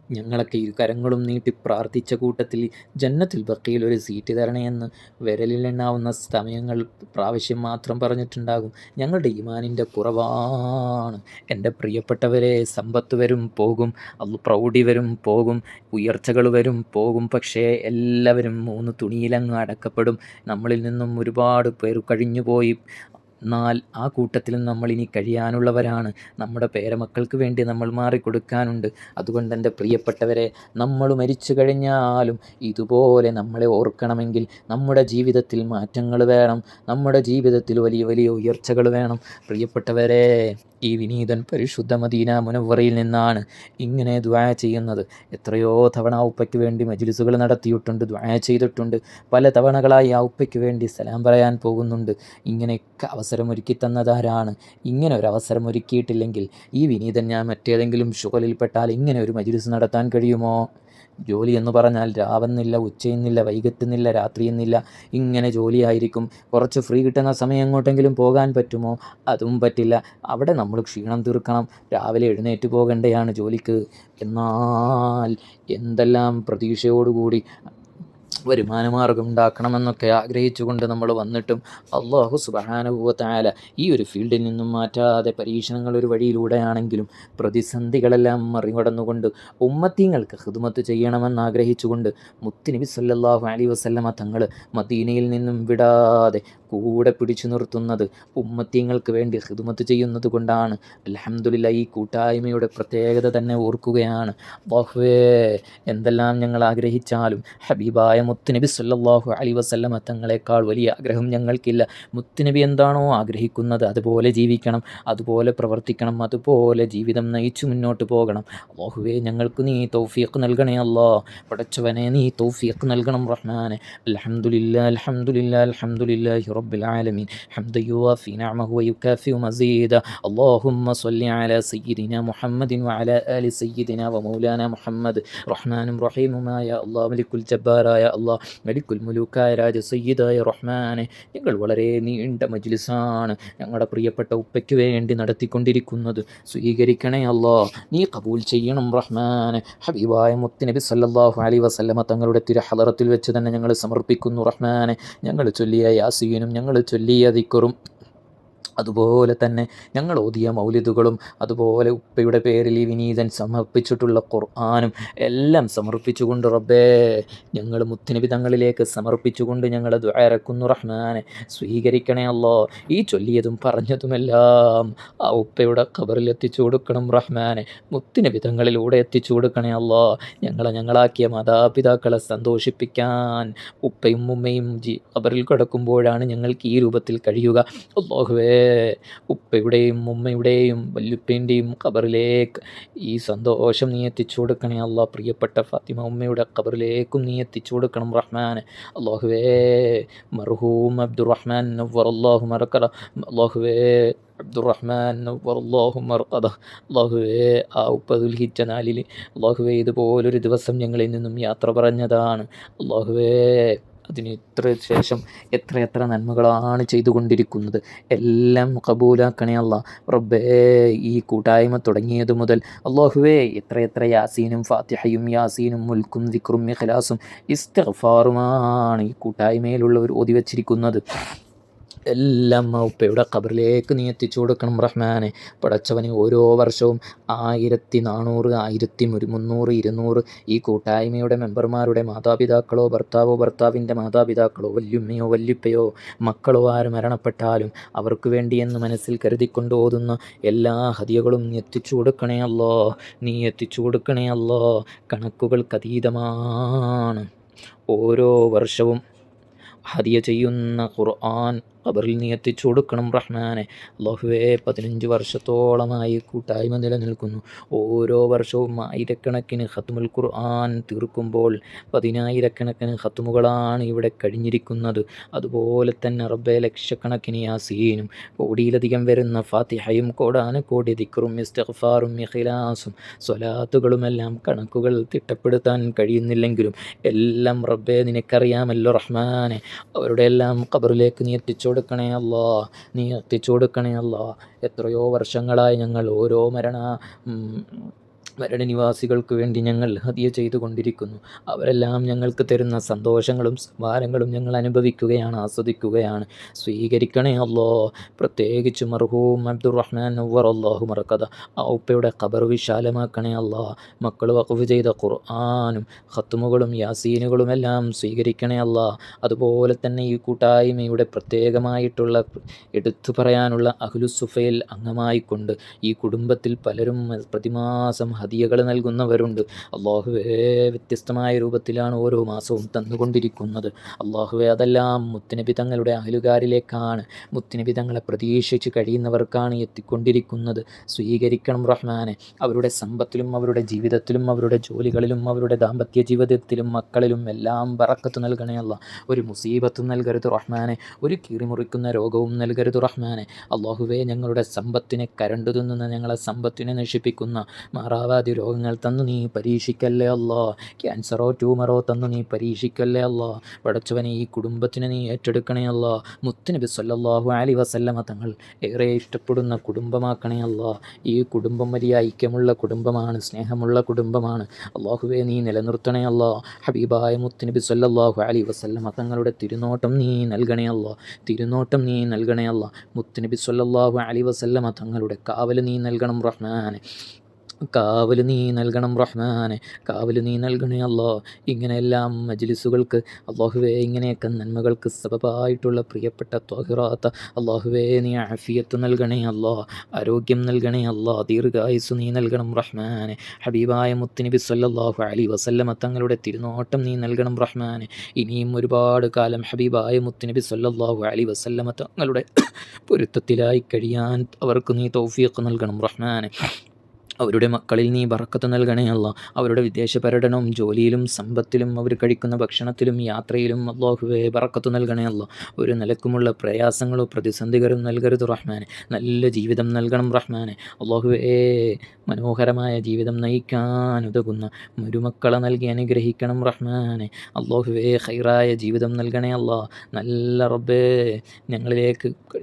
ഞങ്ങളൊക്കെ ഇരു കരങ്ങളും നീട്ടി പ്രാർത്ഥിച്ച കൂട്ടത്തിൽ ജന്നത്തുൽ ബഖീൽ ഒരു സീറ്റ് തരണേയെന്ന് വിരലിലെണ്ണാവുന്ന സമയങ്ങൾ പ്രാവശ്യം മാത്രം പറഞ്ഞിട്ടുണ്ടാകും. ഞങ്ങളുടെ ഈമാനിൻ്റെ കുറവാണ്. എൻ്റെ പ്രിയപ്പെട്ടവരെ, സമ്പത്ത് വരും പോകും, പ്രൗഢി വരും പോകും, ഉയർച്ചകൾ വരും പോകും, പക്ഷേ എല്ലാവരും 3 തുണിയിലങ്ങ് അടക്കപ്പെടും. നമ്മളിൽ നിന്നും ഒരുപാട് പേർ കഴിഞ്ഞുപോയി. എന്നാൽ ആ കൂട്ടത്തിൽ നമ്മളിനി കഴിയാനുള്ളവരാണ്. നമ്മുടെ പേരമക്കൾക്ക് വേണ്ടി നമ്മൾ മാറിക്കൊടുക്കാനുണ്ട്. അതുകൊണ്ട് എൻ്റെ പ്രിയപ്പെട്ടവരെ, നമ്മൾ മരിച്ചു കഴിഞ്ഞാലും ഇതുപോലെ നമ്മളെ ഓർക്കണമെങ്കിൽ നമ്മുടെ ജീവിതത്തിൽ മാറ്റങ്ങൾ വേണം, നമ്മുടെ ജീവിതത്തിൽ വലിയ വലിയ ഉയർച്ചകൾ വേണം. പ്രിയപ്പെട്ടവരെ, ഈ വിനീതൻ പരിശുദ്ധ മദീന മുനവ്വറയിൽ നിന്നാണ് ഇങ്ങനെ ദുആ ചെയ്യുന്നത്. എത്രയോ തവണ ആ ഉപ്പയ്ക്ക് വേണ്ടി മജ്ലിസുകൾ നടത്തിയിട്ടുണ്ട്, ദുആ ചെയ്തിട്ടുണ്ട്. പല തവണകളായി ആ ഉപ്പയ്ക്ക് വേണ്ടി സലാം പറയാൻ പോകുന്നുണ്ട്. ഇങ്ങനെയൊക്കെ അവസരമൊരുക്കി തന്നതാരാണ്? ഇങ്ങനെ ഒരു അവസരം ഒരുക്കിയിട്ടില്ലെങ്കിൽ ഈ വിനീതൻ ഞാൻ മറ്റേതെങ്കിലും ഷുഗലിൽപ്പെട്ടാൽ ഇങ്ങനെ ഒരു മജ്ലിസ് നടത്താൻ കഴിയുമോ? ജോലി എന്ന് പറഞ്ഞാൽ രാവെന്നില്ല, ഉച്ചയെന്നില്ല, വൈകിട്ടെന്നില്ല, രാത്രിയെന്നില്ല, ഇങ്ങനെ ജോലിയായിരിക്കും. കുറച്ച് ഫ്രീ കിട്ടുന്ന സമയം എങ്ങോട്ടെങ്കിലും പോകാൻ പറ്റുമോ? അതും പറ്റില്ല. അവിടെ നമ്മൾ ക്ഷീണം തീർക്കണം, രാവിലെ എഴുന്നേറ്റ് പോകേണ്ടതാണ് ജോലിക്ക്. എന്നാൽ എന്തെല്ലാം പ്രതീക്ഷയോടുകൂടി വരുമാനമാർഗം ഉണ്ടാക്കണമെന്നൊക്കെ ആഗ്രഹിച്ചുകൊണ്ട് നമ്മൾ വന്നിട്ടും അല്ലാഹു സുബ്ഹാനഹു വ തആല ഈ ഒരു ഫീൽഡിൽ നിന്നും മാറ്റാതെ പരീക്ഷണങ്ങൾ ഒരു വഴിയിലൂടെയാണെങ്കിലും പ്രതിസന്ധികളെല്ലാം മറികടന്നുകൊണ്ട് ഉമ്മത്തീങ്ങൾക്ക് ഖിദ്മത്ത് ചെയ്യണമെന്ന് ആഗ്രഹിച്ചുകൊണ്ട് മുത്തുനബി സല്ലല്ലാഹു അലൈഹി വസല്ലമ തങ്ങൾ മദീനയിൽ നിന്നും വിടാതെ കൂടെ പിടിച്ചു നിർത്തുന്നത് ഉമ്മത്തീങ്ങൾക്ക് വേണ്ടി ഖിദ്മത്ത് ചെയ്യുന്നത് കൊണ്ടാണ്. അൽഹംദുലില്ലാഹ്, ഈ കൂട്ടായ്മയുടെ പ്രത്യേകത തന്നെ ഓർക്കുകയാണ്. അല്ലാഹുവേ, എന്തെല്ലാം ഞങ്ങൾ ആഗ്രഹിച്ചാലും ഹബീബായ മുത്തുനബി സല്ലല്ലാഹു അലൈഹി വസല്ലമ തങ്ങളെക്കാൾ വലിയ ആഗ്രഹം ഞങ്ങൾക്കില്ല. മുത്തുനബി എന്താണോ ആഗ്രഹിക്കുന്നത് അതുപോലെ ജീവിക്കണം, അതുപോലെ പ്രവർത്തിക്കണം, അതുപോലെ ജീവിതം നയിച്ചു മുന്നോട്ട് പോകണം. അല്ലാഹുവേ, ഞങ്ങൾക്ക് നീ തൗഫീഖ് നൽകണേ അല്ലാ. പടച്ചവനെ, നീ തൗഫീഖ് നൽകണം റഹ്മാനെ. അൽഹംദുലില്ലാഹ് അൽഹംദുലില്ലാഹ് അൽഹംദുലില്ലാഹി റബ്ബിൽ ആലമീൻ ഹംദൻ യുവാഫി നിഅമഹു വയുകാഫിഉ മസീദ. അല്ലാഹുമ്മ സ്വല്ലി അലാ സയ്യിദിനാ മുഹമ്മദിൻ വഅലാ ആലി സയ്യിദിനാ വമൗലാനാ മുഹമ്മദ്. റഹ്മാനും റഹീമുമായ അല്ലാഹ്, മലിക്കുൽ ജബ്ബാറായ അല്ലാഹ്, മലിക്കുൽ മുലൂക്കായ രാജ സയ്യിദായ റഹ്മാനെ, ഞങ്ങൾ വളരെ നീണ്ട മജ്ലിസാണ് ഞങ്ങളുടെ പ്രിയപ്പെട്ട ഉപ്പയ്ക്ക് വേണ്ടി നടത്തിക്കൊണ്ടിരിക്കുന്നത്. സ്വീകരിക്കണേ അല്ലാഹ്, നീ കബൂൽ ചെയ്യണം റഹ്മാനെ. ഹബീബായ മുത്തുനബി സല്ലല്ലാഹു അലൈഹി വസല്ലമ തങ്ങളുടെ തിരുഹളറത്തിൽ വെച്ച് തന്നെ ഞങ്ങൾ സമർപ്പിക്കുന്നു റഹ്മാനെ. ഞങ്ങൾ ചൊല്ലിയ യാസീനും ഞങ്ങൾ ചൊല്ലിയ ദിക്റും അതുപോലെ തന്നെ ഞങ്ങൾ ഓതിയ മൗലിദുകളും അതുപോലെ ഉപ്പയുടെ പേരിൽ ഈ വിനീതൻ സമർപ്പിച്ചിട്ടുള്ള ഖുർആനും എല്ലാം സമർപ്പിച്ചുകൊണ്ട് റബ്ബേ, ഞങ്ങൾ മുത്തുനബി തങ്ങളിലേക്ക് സമർപ്പിച്ചുകൊണ്ട് ഞങ്ങൾ ദുആ ഇറക്കുന്നു റഹ്മാനെ. സ്വീകരിക്കണേ അല്ലാ. ഈ ചൊല്ലിയതും പറഞ്ഞതുമെല്ലാം ആ ഉപ്പയുടെ ഖബറിൽ എത്തിച്ചു കൊടുക്കണം റഹ്മാനെ. മുത്തുനബി തങ്ങളിലൂടെ എത്തിച്ചു കൊടുക്കണേ അല്ലാ. ഞങ്ങളാക്കിയ മാതാപിതാക്കളെ സന്തോഷിപ്പിക്കാൻ ഉപ്പയും ഉമ്മയും ഖബറിൽ കിടക്കുമ്പോഴാണ് ഞങ്ങൾക്ക് ഈ രൂപത്തിൽ കഴിയുക. അല്ലാഹുവേ, ഉപ്പയുടെയും ഉമ്മയുടെയും വല്യുപ്പേൻ്റെയും ഖബറിലേക്ക് ഈ സന്തോഷം നീ എത്തിച്ചു കൊടുക്കണേ അല്ലാ. പ്രിയപ്പെട്ട ഫാത്തിമ ഉമ്മയുടെ ഖബറിലേക്കും നീ എത്തിച്ചു കൊടുക്കണം റഹ്മാനെ. അല്ലാഹുവേ, മർഹൂം അബ്ദുറഹ്മാൻ നവ്വറല്ലാഹു മർഖദ, അല്ലാഹുവേ അബ്ദുറഹ്മാൻ നവ്വറല്ലാഹു മർഖദ. അല്ലാഹുവേ, ആ 30 ഹിജ്ജ നാലിൽ അല്ലാഹുവേ ഇതുപോലൊരു ദിവസം ഞങ്ങളിൽ നിന്നും യാത്ര പറഞ്ഞതാണ്. അല്ലാഹുവേ, അതിന് ശേഷം എത്ര നന്മകളാണ് ചെയ്തുകൊണ്ടിരിക്കുന്നത്. എല്ലാം കബൂലാക്കണേ അല്ലാ. റബ്ബേ, ഈ കൂട്ടായ്മ തുടങ്ങിയത് മുതൽ അല്ലാഹുവേ എത്ര യാസീനും ഫാത്തിഹയും യാസീനും മുൽക്കും ദിക്റും ഇഖ്ലാസും ഇസ്തിഗ്ഫാറുമാണ് ഈ കൂട്ടായ്മയിലുള്ളവർ ഓതി വച്ചിരിക്കുന്നത്. എല്ലാം ആ ഉപ്പയുടെ ഖബറിലേക്ക് നീ എത്തിച്ചു കൊടുക്കണം റഹ്മാനെ. പടച്ചവനെ, ഓരോ വർഷവും 1400, 1300, 200 ഈ കൂട്ടായ്മയുടെ മെമ്പർമാരുടെ മാതാപിതാക്കളോ ഭർത്താവിൻ്റെ മാതാപിതാക്കളോ വല്യുമ്മയോ വല്യുപ്പയോ മക്കളോ ആര് മരണപ്പെട്ടാലും അവർക്ക് വേണ്ടിയെന്ന് മനസ്സിൽ കരുതിക്കൊണ്ട് ഓതുന്ന എല്ലാ ഹദിയകളും നീ എത്തിച്ചു കൊടുക്കണേ അല്ലോ. നീ എത്തിച്ചു കൊടുക്കണേ അല്ലോ. കണക്കുകൾക്കതീതമാണ്. ഓരോ വർഷവും ഹദിയ ചെയ്യുന്ന ഖുർആൻ ഖബറിൽ നീ എത്തിച്ചു കൊടുക്കണം റഹ്മാനെ. അല്ലാഹുവേ, 15 വർഷത്തോളമായി കൂട്ടായ്മ നിലനിൽക്കുന്നു. ഓരോ വർഷവും ആയിരക്കണക്കിന് ഖത്മുൽ ഖുർആൻ തീർക്കുമ്പോൾ 10,000കണക്കിന് ഖത്മുകളാണ് ഇവിടെ കഴിഞ്ഞിരിക്കുന്നത്. അതുപോലെ തന്നെ റബ്ബേ, ലക്ഷക്കണക്കിന് യാസീനും കോടിയിലധികം വരുന്ന ഫാത്തിഹയും കോടാനുകോടി ദിക്റും ഇസ്തിഗ്ഫാറും ഇഖ്ലാസും സ്വലാത്തുകളുമെല്ലാം കണക്കുകൾ തിട്ടപ്പെടുത്താൻ കഴിയുന്നില്ലെങ്കിലും എല്ലാം റബ്ബേ നിനക്കറിയാമല്ലോ റഹ്മാനെ. അവരുടെ എല്ലാം ഖബറിലേക്ക് നീ എത്തിച്ചു കൊടുക്കണേ അല്ലാ. നീ എത്തിച്ചു കൊടുക്കണേ അല്ലാ. എത്രയോ വർഷങ്ങളായി ഞങ്ങൾ ഓരോ മരണനിവാസികൾക്ക് വേണ്ടി ഞങ്ങൾ ഹദിയ ചെയ്തുകൊണ്ടിരിക്കുന്നു. അവരെല്ലാം ഞങ്ങൾക്ക് തരുന്ന സന്തോഷങ്ങളും സമ്മാനങ്ങളും ഞങ്ങൾ അനുഭവിക്കുകയാണ്, ആസ്വദിക്കുകയാണ്. സ്വീകരിക്കണേ അല്ലോ. പ്രത്യേകിച്ച് മർഹൂം അബ്ദുറഹ്മാൻ നവ്വർ അല്ലാഹു മർക്കദ, ആ ഉപ്പയുടെ ഖബർ വിശാലമാക്കണേ അല്ലാ. മക്കൾ വഖഫ് ചെയ്ത ഖുർആനും ഖത്മുകളും യാസീനുകളും എല്ലാം സ്വീകരിക്കണേ അല്ലാ. അതുപോലെ തന്നെ ഈ കൂട്ടായ്മയുടെ പ്രത്യേകമായിട്ടുള്ള എടുത്തു പറയാനുള്ള അഹ്ലുസുഫയിൽ അംഗമായിക്കൊണ്ട് ഈ കുടുംബത്തിൽ പലരും പ്രതിമാസം ഹദിയകൾ നൽകുന്നവരുണ്ട്. അള്ളാഹുവേ, വ്യത്യസ്തമായ രൂപത്തിലാണ് ഓരോ മാസവും തന്നുകൊണ്ടിരിക്കുന്നത്. അള്ളാഹുവേ, അതെല്ലാം മുത്തുനബി തങ്ങളുടെ അഹലുകാരിലേക്കാണ്, മുത്തുനബി തങ്ങളെ പ്രതീക്ഷിച്ച് കഴിയുന്നവർക്കാണ് എത്തിക്കൊണ്ടിരിക്കുന്നത്. സ്വീകരിക്കണം റഹ്മാനെ. അവരുടെ സമ്പത്തിലും അവരുടെ ജീവിതത്തിലും അവരുടെ ജോലികളിലും അവരുടെ ദാമ്പത്യ ജീവിതത്തിലും മക്കളിലും എല്ലാം ബറക്കത്ത് നൽകണേ അല്ലാ. ഒരു മുസീബത്തും നൽകരുത് റഹ്മാനെ, ഒരു കീറിമുറിക്കുന്ന രോഗവും നൽകരുത് റഹ്മാനെ. അള്ളാഹുവേ, ഞങ്ങളുടെ സമ്പത്തിനെ കരണ്ടു തിന്നുന്ന, ഞങ്ങളെ സമ്പത്തിനെ നശിപ്പിക്കുന്ന മാറാവാതി രോഗങ്ങൾ തന്നു നീ പരീക്ഷിക്കല്ലേ അല്ലാ. ക്യാൻസറോ ട്യൂമറോ തന്നു നീ പരീക്ഷിക്കല്ലേ അല്ലാ. പടച്ചവനെ, ഈ കുടുംബത്തിനെ നീ ഏറ്റെടുക്കണേ അല്ലാ. മുത്തുനബി സല്ലല്ലാഹു അലൈഹി വസല്ലമ തങ്ങൾ ഏറെ ഇഷ്ടപ്പെടുന്ന കുടുംബമാക്കണേ അല്ലാ. ഈ കുടുംബം വലിയ ഐക്യമുള്ള കുടുംബമാണ്, സ്നേഹമുള്ള കുടുംബമാണ്. അള്ളാഹുവേ, നീ നിലനിർത്തണേ അല്ലാ. ഹബീബായ മുത്തുനബി സല്ലല്ലാഹു അലൈഹി വസല്ലമ തങ്ങളുടെ തിരുനോട്ടം നീ നൽകണേ അല്ലാ. തിരുനോട്ടം നീ നൽകണേ അല്ലാ. മുത്തുനബി സല്ലല്ലാഹു അലൈഹി വസല്ലമ തങ്ങളുടെ കാവൽ നീ നൽകണം റഹ്മാനെ. കാവൽ നീ നൽകണം റഹ്മാനെ. കാവൽ നീ നൽകണേ അല്ലാ. ഇങ്ങനെയെല്ലാം മജ്ലിസുകൾക്ക് അള്ളാഹുവേ, ഇങ്ങനെയൊക്കെ നന്മകൾക്ക് സബബായിട്ടുള്ള പ്രിയപ്പെട്ട ത്വാഹിറാത്ത അള്ളാഹുവേ, നീ ആഫിയത്ത് നൽകണേ അല്ലാ. ആരോഗ്യം നൽകണേ അല്ലാ. ദീർഘായുസ് നീ നൽകണം റഹ്മാനെ. ഹബീബായ മുത്തുനബി സല്ലല്ലാഹു അലൈഹി വസല്ലമ തങ്ങളുടെ തിരുനോട്ടം നീ നൽകണം റഹ്മാനെ. ഇനിയും ഒരുപാട് കാലം ഹബീബായ മുത്തുനബി സല്ലല്ലാഹു അലൈഹി വസല്ലമ തങ്ങളുടെ പൊരുത്തത്തിലായി കഴിയാൻ അവർക്ക് നീ തൗഫീഖ് നൽകണം റഹ്മാനെ. അവരുടെ മക്കളിൽ നീ ബറക്കത്ത് നൽകണേ അല്ലാ. അവരുടെ വിദേശ പര്യടനവും ജോലിയിലും സമ്പത്തിലും അവർ കഴിക്കുന്ന ഭക്ഷണത്തിലും യാത്രയിലും അല്ലാഹുവേ ബറക്കത്ത് നൽകണേ അല്ലാ. ഒരു നിലക്കുമുള്ള പ്രയാസങ്ങളോ പ്രതിസന്ധികളും നൽകരുത് റഹ്മാനെ. നല്ല ജീവിതം നൽകണം റഹ്മാനെ. അല്ലാഹുവേ, മനോഹരമായ ജീവിതം നയിക്കാൻ ഉതകുന്ന മരുമക്കളെ നൽകി അനുഗ്രഹിക്കണം റഹ്മാനെ. അല്ലാഹുവേ, ഖൈറായ ജീവിതം നൽകണേ അല്ലാ. നല്ല റബ്ബേ,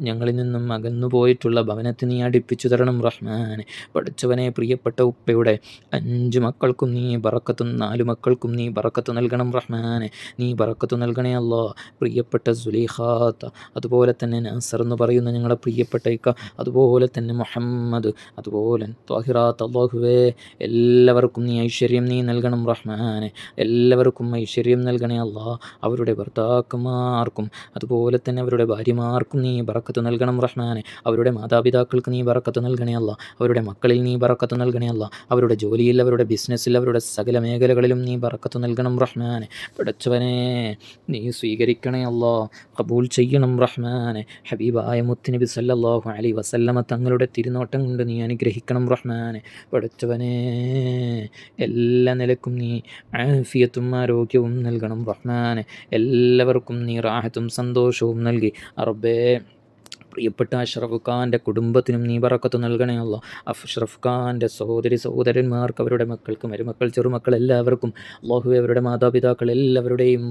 ഞങ്ങളിൽ നിന്നും അകന്നു പോയിട്ടുള്ള ഭവനത്തെ നീ അടുപ്പിച്ചു തരണം റഹ്മാനെ. പഠിച്ചവനെ, പ്രിയപ്പെട്ട ഉപ്പയുടെ 5 മക്കൾക്കും നീ ബറക്കത്തും 4 മക്കൾക്കും നീ ബറക്കത്ത് നൽകണം റഹ്മാനെ. നീ ബറക്കത്ത് നൽകണേ അല്ലാ. പ്രിയപ്പെട്ട സുലൈഖാത്ത്, അതുപോലെ തന്നെ നാസർ എന്ന് പറയുന്ന ഞങ്ങളുടെ പ്രിയപ്പെട്ട ഇക്ക, അതുപോലെ തന്നെ മുഹമ്മദ്, അതുപോലെ ത്വാഹിറാത്ത്, അല്ലാഹുവേ, എല്ലാവർക്കും നീ ഐശ്വര്യം നീ നൽകണം റഹ്മാനെ. എല്ലാവർക്കും ഐശ്വര്യം നൽകണേ അല്ലാ. അവരുടെ ഭർത്താക്കന്മാർക്കും അതുപോലെ തന്നെ അവരുടെ ഭാര്യമാർക്കും നീ ബറക്കത്ത് നൽകണം റഹ്മാനെ. അവരുടെ മാതാപിതാക്കൾക്ക് നീ ബറക്കത്ത് നൽകണേ അല്ലാ. അവരുടെ മക്കളിൽ നീ ബറക്കത്ത് നൽകണേ അല്ലാ. അവരുടെ ജോലിയിൽ, അവരുടെ ബിസിനസ്സിൽ, അവരുടെ സകല മേഖലകളിലും നീ ബറക്കത്ത് നൽകണം റഹ്മാനെ. പടച്ചവനെ, നീ സ്വീകരിക്കണേ അല്ലാ. ഖബൂൽ ചെയ്യണം റഹ്മാനെ. ഹബീബായ മുത്തുനബി സല്ലല്ലാഹു അലൈഹി വസല്ലമ തങ്ങളുടെ തിരുനോട്ടം കൊണ്ട് നീ അനുഗ്രഹിക്കണം റഹ്മാനെ. പടച്ചവനെ, എല്ലാ നിലക്കും നീ ആഫിയത്തും ആരോഗ്യവും നൽകണം റഹ്മാനെ. എല്ലാവർക്കും നീ റാഹത്തും സന്തോഷവും നൽകി റബ്ബേ. പ്രിയപ്പെട്ട അഷ്റഫ് ഖാൻ്റെ കുടുംബത്തിനും നീ ബറക്കത്ത് നൽകണേ അല്ലാ. അഷ്റഫ് ഖാൻ്റെ സഹോദരന്മാർക്ക്, അവരുടെ മക്കൾക്ക്, മരുമക്കൾ, ചെറുമക്കൾ എല്ലാവർക്കും അല്ലാഹുവേ, അവരുടെ മാതാപിതാക്കൾ എല്ലാവരുടെയും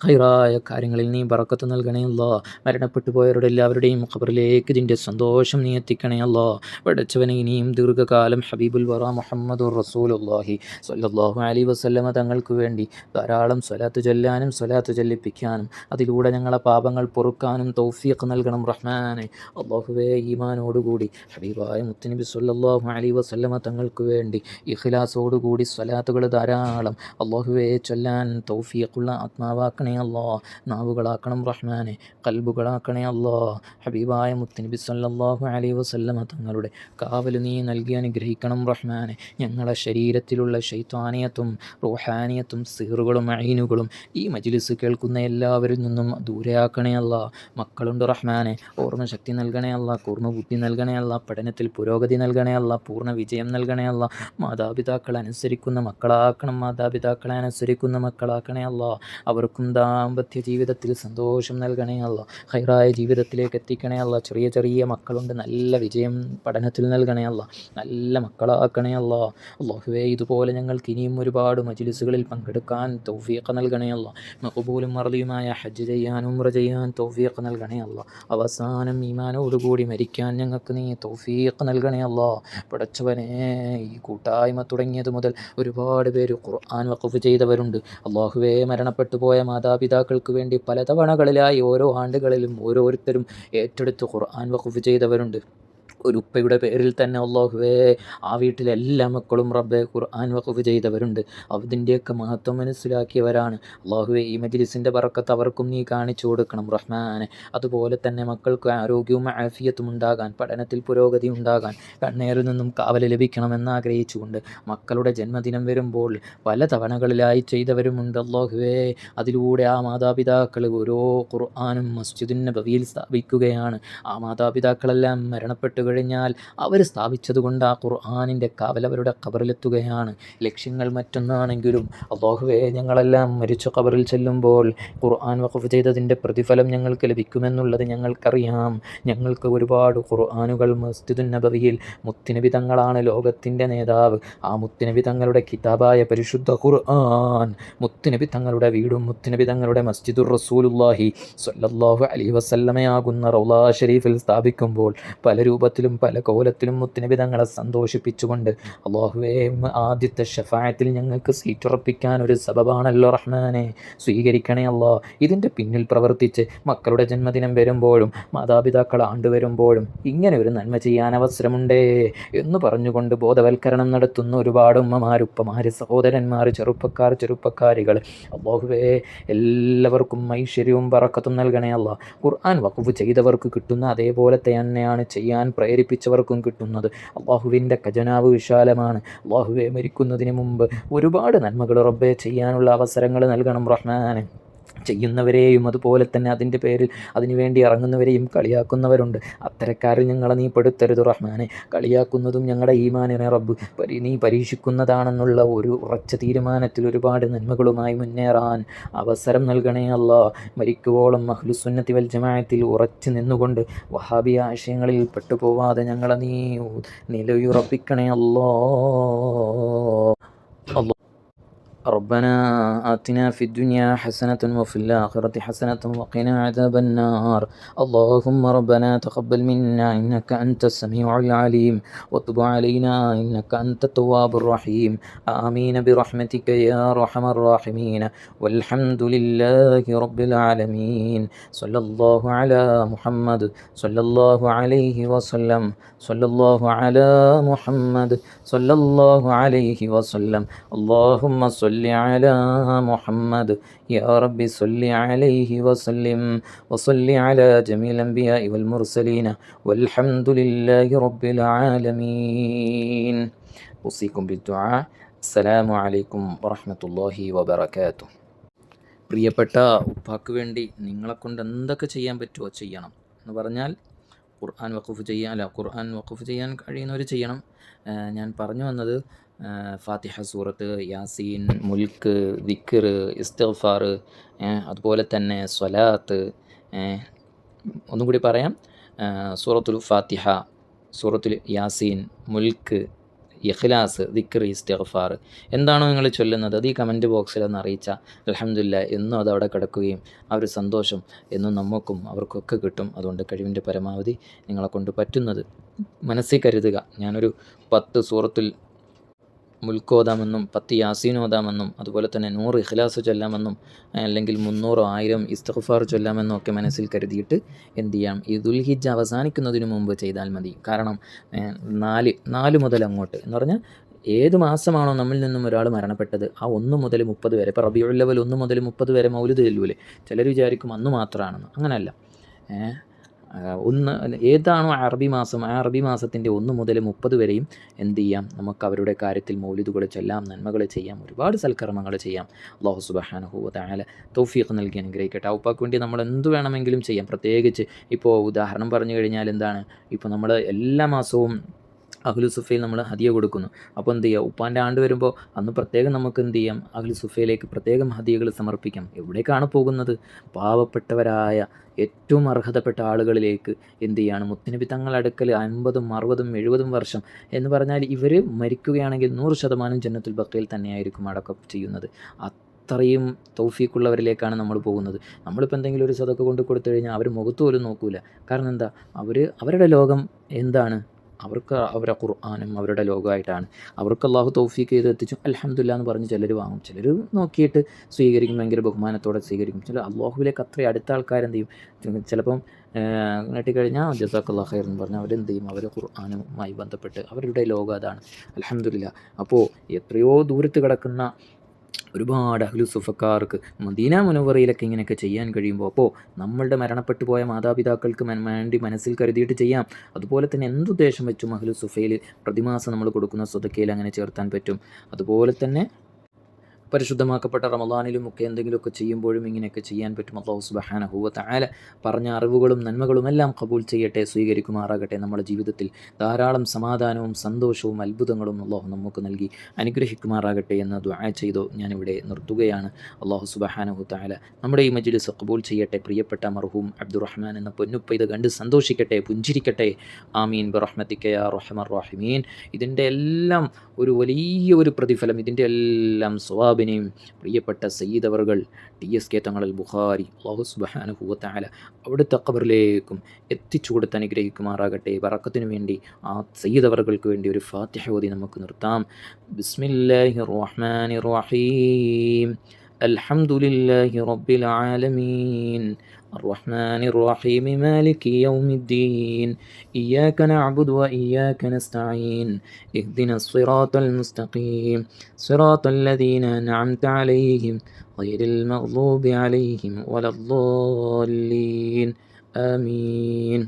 ഖൈറായ കാര്യങ്ങളിൽ നീ ബറക്കത്ത് നൽകണേ അല്ലാ. മരണപ്പെട്ടു പോയവരുടെ എല്ലാവരുടെയും ഖബറിലേക്ക് ഇതിൻ്റെ സന്തോഷം നീ എത്തിക്കണേ അല്ലാ. പഠിച്ചവനെ, ഇനിയും ദീർഘകാലം ഹബീബുൽ വറ മുഹമ്മദുർ റസൂലുള്ളാഹി സ്വല്ലല്ലാഹു അലൈഹി വസല്ലമ തങ്ങൾക്ക് വേണ്ടി ധാരാളം സ്വലാത്ത് ചൊല്ലാനും സ്വലാത്ത് ചൊല്ലിപ്പിക്കാനും അതിലൂടെ ഞങ്ങളെ പാപങ്ങൾ പൊറുക്കാനും തൗഫീഖ് നൽകണം റഹ്മാൻ. അല്ലാഹുവേ, ഈമാനോടുകൂടി ഹബീബായ മുത്തുനബി സല്ലല്ലാഹു അലൈഹി വസല്ലമ തങ്ങൾക്ക് വേണ്ടി ഇഖ്ലാസോടുകൂടി സ്വലാത്തുകൾ ധാരാളം അല്ലാഹുവേ ചൊല്ലാൻ തൗഫീഖുള്ള ആത്മാവാക്കണേ അല്ലാ. നാവുകളാക്കണം റഹ്മാനെ, ഖൽബുകളാക്കണേ അല്ലാ. ഹബീബായ മുത്തുനബി സല്ലല്ലാഹു അലൈഹി വസല്ലമ തങ്ങളുടെ കാവൽ നീ നൽകി അനുഗ്രഹിക്കണം റഹ്മാനെ. ഞങ്ങളെ ശരീരത്തിലുള്ള ശൈത്വാനിയത്തും റൂഹാനിയത്തും സിഹറുകളും ഐനുകളും ഈ മജ്ലിസ് കേൾക്കുന്ന എല്ലാവരിൽ നിന്നും ദൂരെയാക്കണേ അല്ലാ. മക്കളുണ്ട് റഹ്മാനെ, ഓർമ്മശക്തി നൽകണേ അല്ല, കൂർമ്മ ബുദ്ധി നൽകണേ അല്ല, പഠനത്തിൽ പുരോഗതി നൽകണേ അല്ല, പൂർണ്ണ വിജയം നൽകണേ അല്ല. മാതാപിതാക്കളെ അനുസരിക്കുന്ന മക്കളാക്കണം, മാതാപിതാക്കളെ അനുസരിക്കുന്ന മക്കളാക്കണേ അല്ല. അവർക്കും ദാമ്പത്യ ജീവിതത്തിൽ സന്തോഷം നൽകണേ അല്ല, ഹൈറായ ജീവിതത്തിലേക്ക് എത്തിക്കണേ അല്ല. ചെറിയ ചെറിയ മക്കളുണ്ട്, നല്ല വിജയം പഠനത്തിൽ നൽകണേ അല്ല, നല്ല മക്കളാക്കണേ അല്ല. അല്ലാഹുവേ, ഇതുപോലെ ഞങ്ങൾക്ക് ഇനിയും ഒരുപാട് മജ്ലിസുകളിൽ പങ്കെടുക്കാൻ തൗഫീഖ് നൽകണേ അല്ല. മഖബൂലും മർദിയുമായ ഹജ്ജ് ചെയ്യാൻ, ഉംറ ചെയ്യാൻ തൗഫീഖ് നൽകണേ അല്ല. അവസാന അവസാനം ഈമാനോടുകൂടി മരിക്കാൻ ഞങ്ങൾക്ക് നീ തൗഫീഖ് നൽകണേ അല്ലാ. പടച്ചവനെ, ഈ കൂട്ടായ്മ തുടങ്ങിയത് മുതൽ ഒരുപാട് പേര് ഖുർആൻ വഖഫ് ചെയ്തവരുണ്ട്. അള്ളാഹുവേ, മരണപ്പെട്ടു പോയ മാതാപിതാക്കൾക്ക് വേണ്ടി പല തവണകളിലായി ഓരോ ആണ്ടുകളിലും ഓരോരുത്തരും ഏറ്റെടുത്ത് ഖുർആൻ വഖഫ് ചെയ്തവരുണ്ട്. ഒരു ഉപ്പയുടെ പേരിൽ തന്നെ അള്ളാഹുവേ, ആ വീട്ടിലെ എല്ലാ മക്കളും റബ്ബെ ഖുർആൻ വഖഫ് ചെയ്തവരുണ്ട്. അതിൻ്റെയൊക്കെ മഹത്വം മനസ്സിലാക്കിയവരാണ്. അള്ളാഹുവേ, ഈ മജ്ലിസിൻ്റെ ബറക്കത്ത് അവർക്കും നീ കാണിച്ചു കൊടുക്കണം റഹ്മാനെ. അതുപോലെ തന്നെ മക്കൾക്ക് ആരോഗ്യവും ആഫിയത്തും ഉണ്ടാകാൻ, പഠനത്തിൽ പുരോഗതി ഉണ്ടാകാൻ, കണ്ണേറിൽ നിന്നും കാവൽ ലഭിക്കണമെന്ന് ആഗ്രഹിച്ചുകൊണ്ട് മക്കളുടെ ജന്മദിനം വരുമ്പോൾ പല തവണകളിലായി ചെയ്തവരുമുണ്ട്. അള്ളാഹുവേ, അതിലൂടെ ആ മാതാപിതാക്കൾ ഓരോ ഖുർആനും മസ്ജിദുൻ നബവിയിൽ സ്ഥാപിക്കുകയാണ്. ആ മാതാപിതാക്കളെല്ലാം മരണപ്പെട്ടു കഴിഞ്ഞാൽ അവർ സ്ഥാപിച്ചതുകൊണ്ട് ആ ഖുർആനിൻ്റെ കാവൽ അവരുടെ ഖബറിലെത്തുകയാണ്. ലക്ഷ്യങ്ങൾ മറ്റൊന്നാണെങ്കിലും അല്ലാഹുവേ, ഞങ്ങളെല്ലാം മരിച്ച ഖബറിൽ ചെല്ലുമ്പോൾ ഖുർആൻ വഖഫ് ചെയ്തതിൻ്റെ പ്രതിഫലം ഞങ്ങൾക്ക് ലഭിക്കുമെന്നുള്ളത് ഞങ്ങൾക്കറിയാം. ഞങ്ങൾക്ക് ഒരുപാട് ഖുർആനുകൾ മസ്ജിദുൻ നബവിയിൽ, മുത്തുനബി തങ്ങളാണ് ലോകത്തിൻ്റെ നേതാവ്, ആ മുത്തുനബി തങ്ങളുടെ കിതാബായ പരിശുദ്ധ ഖുർആൻ, മുത്തുനബി തങ്ങളുടെ വീടും മുത്തുനബി തങ്ങളുടെ മസ്ജിദുർ റസൂലുള്ളാഹി സ്വല്ലല്ലാഹു അലൈഹി വസല്ലമയാകുന്ന റൗള ഷരീഫിൽ സ്ഥാപിക്കുമ്പോൾ പല രൂപത്തിലും പല കോലത്തിലും മുത്തുനബി തങ്ങളെ സന്തോഷിപ്പിച്ചുകൊണ്ട് അല്ലാഹുവേ, ആദ്യത്തെ ഷഫാഅത്തിൽ ഞങ്ങൾക്ക് സീറ്റുറപ്പിക്കാൻ ഒരു സബബാണല്ലോ റഹ്മാനെ, സ്വീകരിക്കണേ അല്ലാ. ഇതിൻ്റെ പിന്നിൽ പ്രവർത്തിച്ച് മക്കളുടെ ജന്മദിനം വരുമ്പോഴും മാതാപിതാക്കൾ ആണ്ട് വരുമ്പോഴും ഇങ്ങനെ ഒരു നന്മ ചെയ്യാൻ അവസരമുണ്ടേ എന്ന് പറഞ്ഞുകൊണ്ട് ബോധവൽക്കരണം നടത്തുന്ന ഒരുപാട് ഉമ്മമാർ, ഉപ്പമാർ, സഹോദരന്മാർ, ചെറുപ്പക്കാരികൾ, അല്ലാഹുവേ, എല്ലാവർക്കും ഐശ്വര്യവും ബറക്കത്തും നൽകണേ അല്ലാ. ഖുർആൻ വഖഫ് ചെയ്തവർക്ക് കിട്ടുന്ന അതേപോലെ തന്നെയാണ് ചെയ്യാൻ പ്രേരിപ്പിച്ചവർക്കും കിട്ടുന്നത്. അള്ളാഹുവിൻ്റെ ഖജനാവ് വിശാലമാണ്. അള്ളാഹുവെ, മരിക്കുന്നതിന് മുമ്പ് ഒരുപാട് നന്മകൾ റബ്ബെ ചെയ്യാനുള്ള അവസരങ്ങൾ നൽകണം റഹ്മാനെ. ചെയ്യുന്നവരെയും അതുപോലെ തന്നെ അതിൻ്റെ പേരിൽ അതിനുവേണ്ടി ഇറങ്ങുന്നവരെയും കളിയാക്കുന്നവരുണ്ട്. അത്തരക്കാരിൽ ഞങ്ങളെ നീ പെടുത്തരുത് റഹ്മാനെ. കളിയാക്കുന്നതും ഞങ്ങളുടെ ഈമാനിനെ റബ്ബ് നീ പരീക്ഷിക്കുന്നതാണെന്നുള്ള ഒരു ഉറച്ച തീരുമാനത്തിൽ ഒരുപാട് നന്മകളുമായി മുന്നേറാൻ അവസരം നൽകണേ അല്ലാ. മരിക്കുവോളം അഹ്ലുസുന്നത്തി വൽ ജമാഅത്തിൽ ഉറച്ചു നിന്നുകൊണ്ട് വഹാബിയ ആശയങ്ങളിൽ പെട്ടുപോവാതെ ഞങ്ങളെ നീ നിലയുറപ്പിക്കണേ അല്ലാ. ربنا آتنا في الدنيا حسنة وفي الآخرة حسنة وقنا عذاب النار. اللهم ربنا تقبل منا إنك أنت السميع العليم وتب علينا إنك أنت التواب الرحيم. آمين برحمتك يا أرحم الراحمين. والحمد لله رب العالمين. صلى الله على محمد صلى الله عليه وسلم. صلى الله على محمد صلى الله عليه وسلم. اللهم صل على محمد يا رب صل عليه وسلم. وصل على جميع الأنبياء والمرسلين والحمد لله رب العالمين. أوصيكم بالدعاء. السلام عليكم ورحمة الله وبركاته. പ്രിയപ്പെട്ട ഉപ്പാക്ക് വേണ്ടി നിങ്ങളെക്കൊണ്ട് എന്തൊക്കെ ചെയ്യാൻ പറ്റുമോ ചെയ്യണം എന്ന് പറഞ്ഞാൽ ഖുർആൻ വഖഫ് ചെയ്യാൻ കഴിയുന്നവർ ചെയ്യണം. ഞാൻ പറഞ്ഞു വന്നത് ഫാത്തിഹ സൂറത്ത്, യാസീൻ, മുൽക്ക്, ദിക്ർ, ഇസ്തിഗ്ഫാർ, അതുപോലെ തന്നെ സ്വലാത്ത്. ഒന്നും കൂടി പറയാം: സൂറത്തുൽ ഫാത്തിഹ, സൂറത്തുൽ യാസീൻ, മുൽക്ക്, ഇഖ്ലാസ്, ദിക്ർ, ഇസ്തിഗ്ഫാർ. എന്താണോ നിങ്ങൾ ചൊല്ലുന്നത് അത് ഈ കമൻറ്റ് ബോക്സിൽ ഒന്ന് അറിയിച്ചാൽ അൽഹംദുലില്ലാഹ് എന്നും അതവിടെ കിടക്കുകയും ആ ഒരു സന്തോഷം എന്നും നമുക്കും അവർക്കൊക്കെ കിട്ടും. അതുകൊണ്ട് കഴിവിൻ്റെ പരമാവധി നിങ്ങളെക്കൊണ്ട് പറ്റുന്നത് മനസ്സിൽ കരുതുക. ഞാനൊരു 10 സൂറത്തുൽ മുൽക്ക് ഓതാമെന്നും 10 യാസീൻ ഓതാമെന്നും അതുപോലെ തന്നെ 100 ഇഖ്ലാസ് ചൊല്ലാമെന്നും അല്ലെങ്കിൽ 300 1000 ഇസ്തിഗ്ഫാർ ചൊല്ലാമെന്നും ഒക്കെ മനസ്സിൽ കരുതിയിട്ട് എന്ത് ചെയ്യാം, ഈ ദുൽഹിജ്ജ അവസാനിക്കുന്നതിന് മുമ്പ് ചെയ്താൽ മതി. കാരണം 4 മുതൽ അങ്ങോട്ട് എന്ന് പറഞ്ഞാൽ ഏത് മാസമാണോ നമ്മിൽ നിന്നും ഒരാൾ മരണപ്പെട്ടത് ആ 1 മുതൽ 30 വരെ, ഇപ്പോൾ റബീഉൽ അവ്വൽ 1 മുതൽ 30 വരെ മൗലിദ് ചൊല്ലൂലേ, ചിലർ വിചാരിക്കും അന്ന് മാത്രമാണെന്ന്. അങ്ങനെയല്ല. ഏതാണോ അറബി മാസം ആ അറബി മാസത്തിൻ്റെ 1 മുതൽ 30 വരെയും എന്ത് ചെയ്യാം, നമുക്ക് അവരുടെ കാര്യത്തിൽ മൗലിദുകൾ ചൊല്ലാം, നന്മകൾ ചെയ്യാം, ഒരുപാട് സൽക്കർമ്മങ്ങൾ ചെയ്യാം. അല്ലാഹു സുബ്ഹാനഹു വ തആല തൗഫീഖ് നൽകി അനുഗ്രഹിക്കട്ടെ. ഉപ്പാക്ക് വേണ്ടി നമ്മൾ എന്ത് വേണമെങ്കിലും ചെയ്യാം. പ്രത്യേകിച്ച് ഇപ്പോൾ ഉദാഹരണം പറഞ്ഞു കഴിഞ്ഞാൽ എന്താണ്, ഇപ്പോൾ നമ്മൾ എല്ലാ മാസവും അഹ്ലു സുഫയിൽ നമ്മൾ ഹദിയ കൊടുക്കുന്നു. അപ്പോൾ എന്ത് ചെയ്യുക, ഉപ്പാൻ്റെ ആണ്ട് വരുമ്പോൾ അന്ന് പ്രത്യേകം നമുക്ക് എന്ത് ചെയ്യാം, അഹ്ലു സുഫയിലേക്ക് പ്രത്യേകം ഹദിയകൾ സമർപ്പിക്കാം. എവിടേക്കാണ് പോകുന്നത്? പാവപ്പെട്ടവരായ ഏറ്റവും അർഹതപ്പെട്ട ആളുകളിലേക്ക് എന്ത് ചെയ്യാണ്, മുത്തുനബി തങ്ങളുടെ അടുക്കൽ 50, 60, 70 വർഷം എന്ന് പറഞ്ഞാൽ ഇവർ മരിക്കുകയാണെങ്കിൽ 100% ജന്നത്തുൽ ബഖീൽ തന്നെയായിരിക്കും അടക്കം ചെയ്യുന്നത്. അത്രയും തൗഫീഖുള്ളവരിലേക്കാണ് നമ്മൾ പോകുന്നത്. നമ്മളിപ്പോൾ എന്തെങ്കിലും ഒരു സദഖ കൊണ്ട് കൊടുത്തു കഴിഞ്ഞാൽ അവർ മുഖത്ത് പോലും നോക്കൂല. കാരണം എന്താ, അവരുടെ ലോകം എന്താണ്? അവർക്ക് അവരുടെ ഖുർആനും അവരുടെ ലോകമായിട്ടാണ്. അവർക്ക് അള്ളാഹു തൗഫീഖ് ചെയ്ത് എത്തിച്ചു, അൽഹംദുലില്ലാ എന്ന് പറഞ്ഞ് ചിലർ വാങ്ങും. ചിലർ നോക്കിയിട്ട് സ്വീകരിക്കും, ഭയങ്കര ബഹുമാനത്തോടെ സ്വീകരിക്കും. ചില അള്ളാഹുവിലേക്ക് അത്രയും അടുത്ത ആൾക്കാരെന്ത് ചെയ്യും, ചിലപ്പം നീട്ടിക്കഴിഞ്ഞാൽ ജസാക്കല്ലാഹു ഖൈർ എന്ന് പറഞ്ഞാൽ അവരെന്ത് ചെയ്യും, അവർ ഖുർആനുമായി ബന്ധപ്പെട്ട് അവരുടെ ലോകം അതാണ്. അൽഹംദുലില്ലാ. അപ്പോൾ എത്രയോ ദൂരത്ത് കിടക്കുന്ന ഒരുപാട് അഹ്ലു സുഫക്കാർക്ക് മദീന മുനവ്വറയിലൊക്കെ ഇങ്ങനെയൊക്കെ ചെയ്യാൻ കഴിയുമ്പോൾ, അപ്പോൾ നമ്മളുടെ മരണപ്പെട്ടു പോയ മാതാപിതാക്കൾക്ക് വേണ്ടി മനസ്സിൽ കരുതിയിട്ട് ചെയ്യാം. അതുപോലെ തന്നെ എന്തുദ്ദേശം വെച്ചും അഹ്ലു സുഫയിൽ പ്രതിമാസം നമ്മൾ കൊടുക്കുന്ന സ്വതക്കയിൽ അങ്ങനെ ചേർത്താൻ പറ്റും. അതുപോലെ തന്നെ പരിശുദ്ധമാക്കപ്പെട്ട റമദാനിലും ഒക്കെ എന്തെങ്കിലുമൊക്കെ ചെയ്യുമ്പോഴും ഇങ്ങനെയൊക്കെ ചെയ്യാൻ പറ്റും. അല്ലാഹു സുബ്ഹാനഹു വ തആല പറഞ്ഞ അറിവുകളും നന്മകളും എല്ലാം ഖബൂൽ ചെയ്യട്ടെ, സ്വീകരിക്കുമാറാകട്ടെ. നമ്മുടെ ജീവിതത്തിൽ ധാരാളം സമാധാനവും സന്തോഷവും അത്ഭുതങ്ങളും അല്ലാഹു നമുക്ക് നൽകി അനുഗ്രഹിക്കുമാറാകട്ടെ എന്ന് ദുആ ചെയ്തു ഞാനിവിടെ നിർത്തുകയാണ്. അല്ലാഹു സുബ്ഹാനഹു വ തആല നമ്മുടെ ഈ മജ്ലിസ് ഖബൂൽ ചെയ്യട്ടെ. പ്രിയപ്പെട്ട മർഹൂം അബ്ദുറഹ്മാൻ എന്ന പൊന്നുപ്പ ഇത് കണ്ട് സന്തോഷിക്കട്ടെ, പുഞ്ചിരിക്കട്ടെ. ആമീൻ ബിറഹ്മതിക യാ റഹ്മർ റഹീമീൻ. ഇതിൻ്റെ എല്ലാം ഒരു വലിയ പ്രതിഫലം, ഇതിൻ്റെ എല്ലാം സ്വവാബിനെയും പ്രിയപ്പെട്ട സയ്യിദ് അവർകൾ TSK തങ്ങൾ അൽ ബുഖാരി അല്ലാഹു സുബ്ഹാനഹു വ തആല അവിടുത്തെ ഖബറിലേക്കും എത്തിച്ചു കൊടുത്ത് അനുഗ്രഹിക്കുമാറാകട്ടെ. ബറക്കത്തിനു വേണ്ടി ആ സയ്യിദ് അവർകൾക്ക് വേണ്ടി ഒരു ഫാത്തിഹ ഓതി നമുക്ക് നിർത്താം. ബിസ്മില്ലാഹിർ റഹ്മാനിർ റഹീം. അൽഹംദുലില്ലാഹി റബ്ബിൽ ആലമീൻ الرحمن الرحيم مالك يوم الدين إياك نعبد وإياك نستعين اهدنا الصراط المستقيم صراط الذين أنعمت عليهم غير المغضوب عليهم ولا الضالين آمين.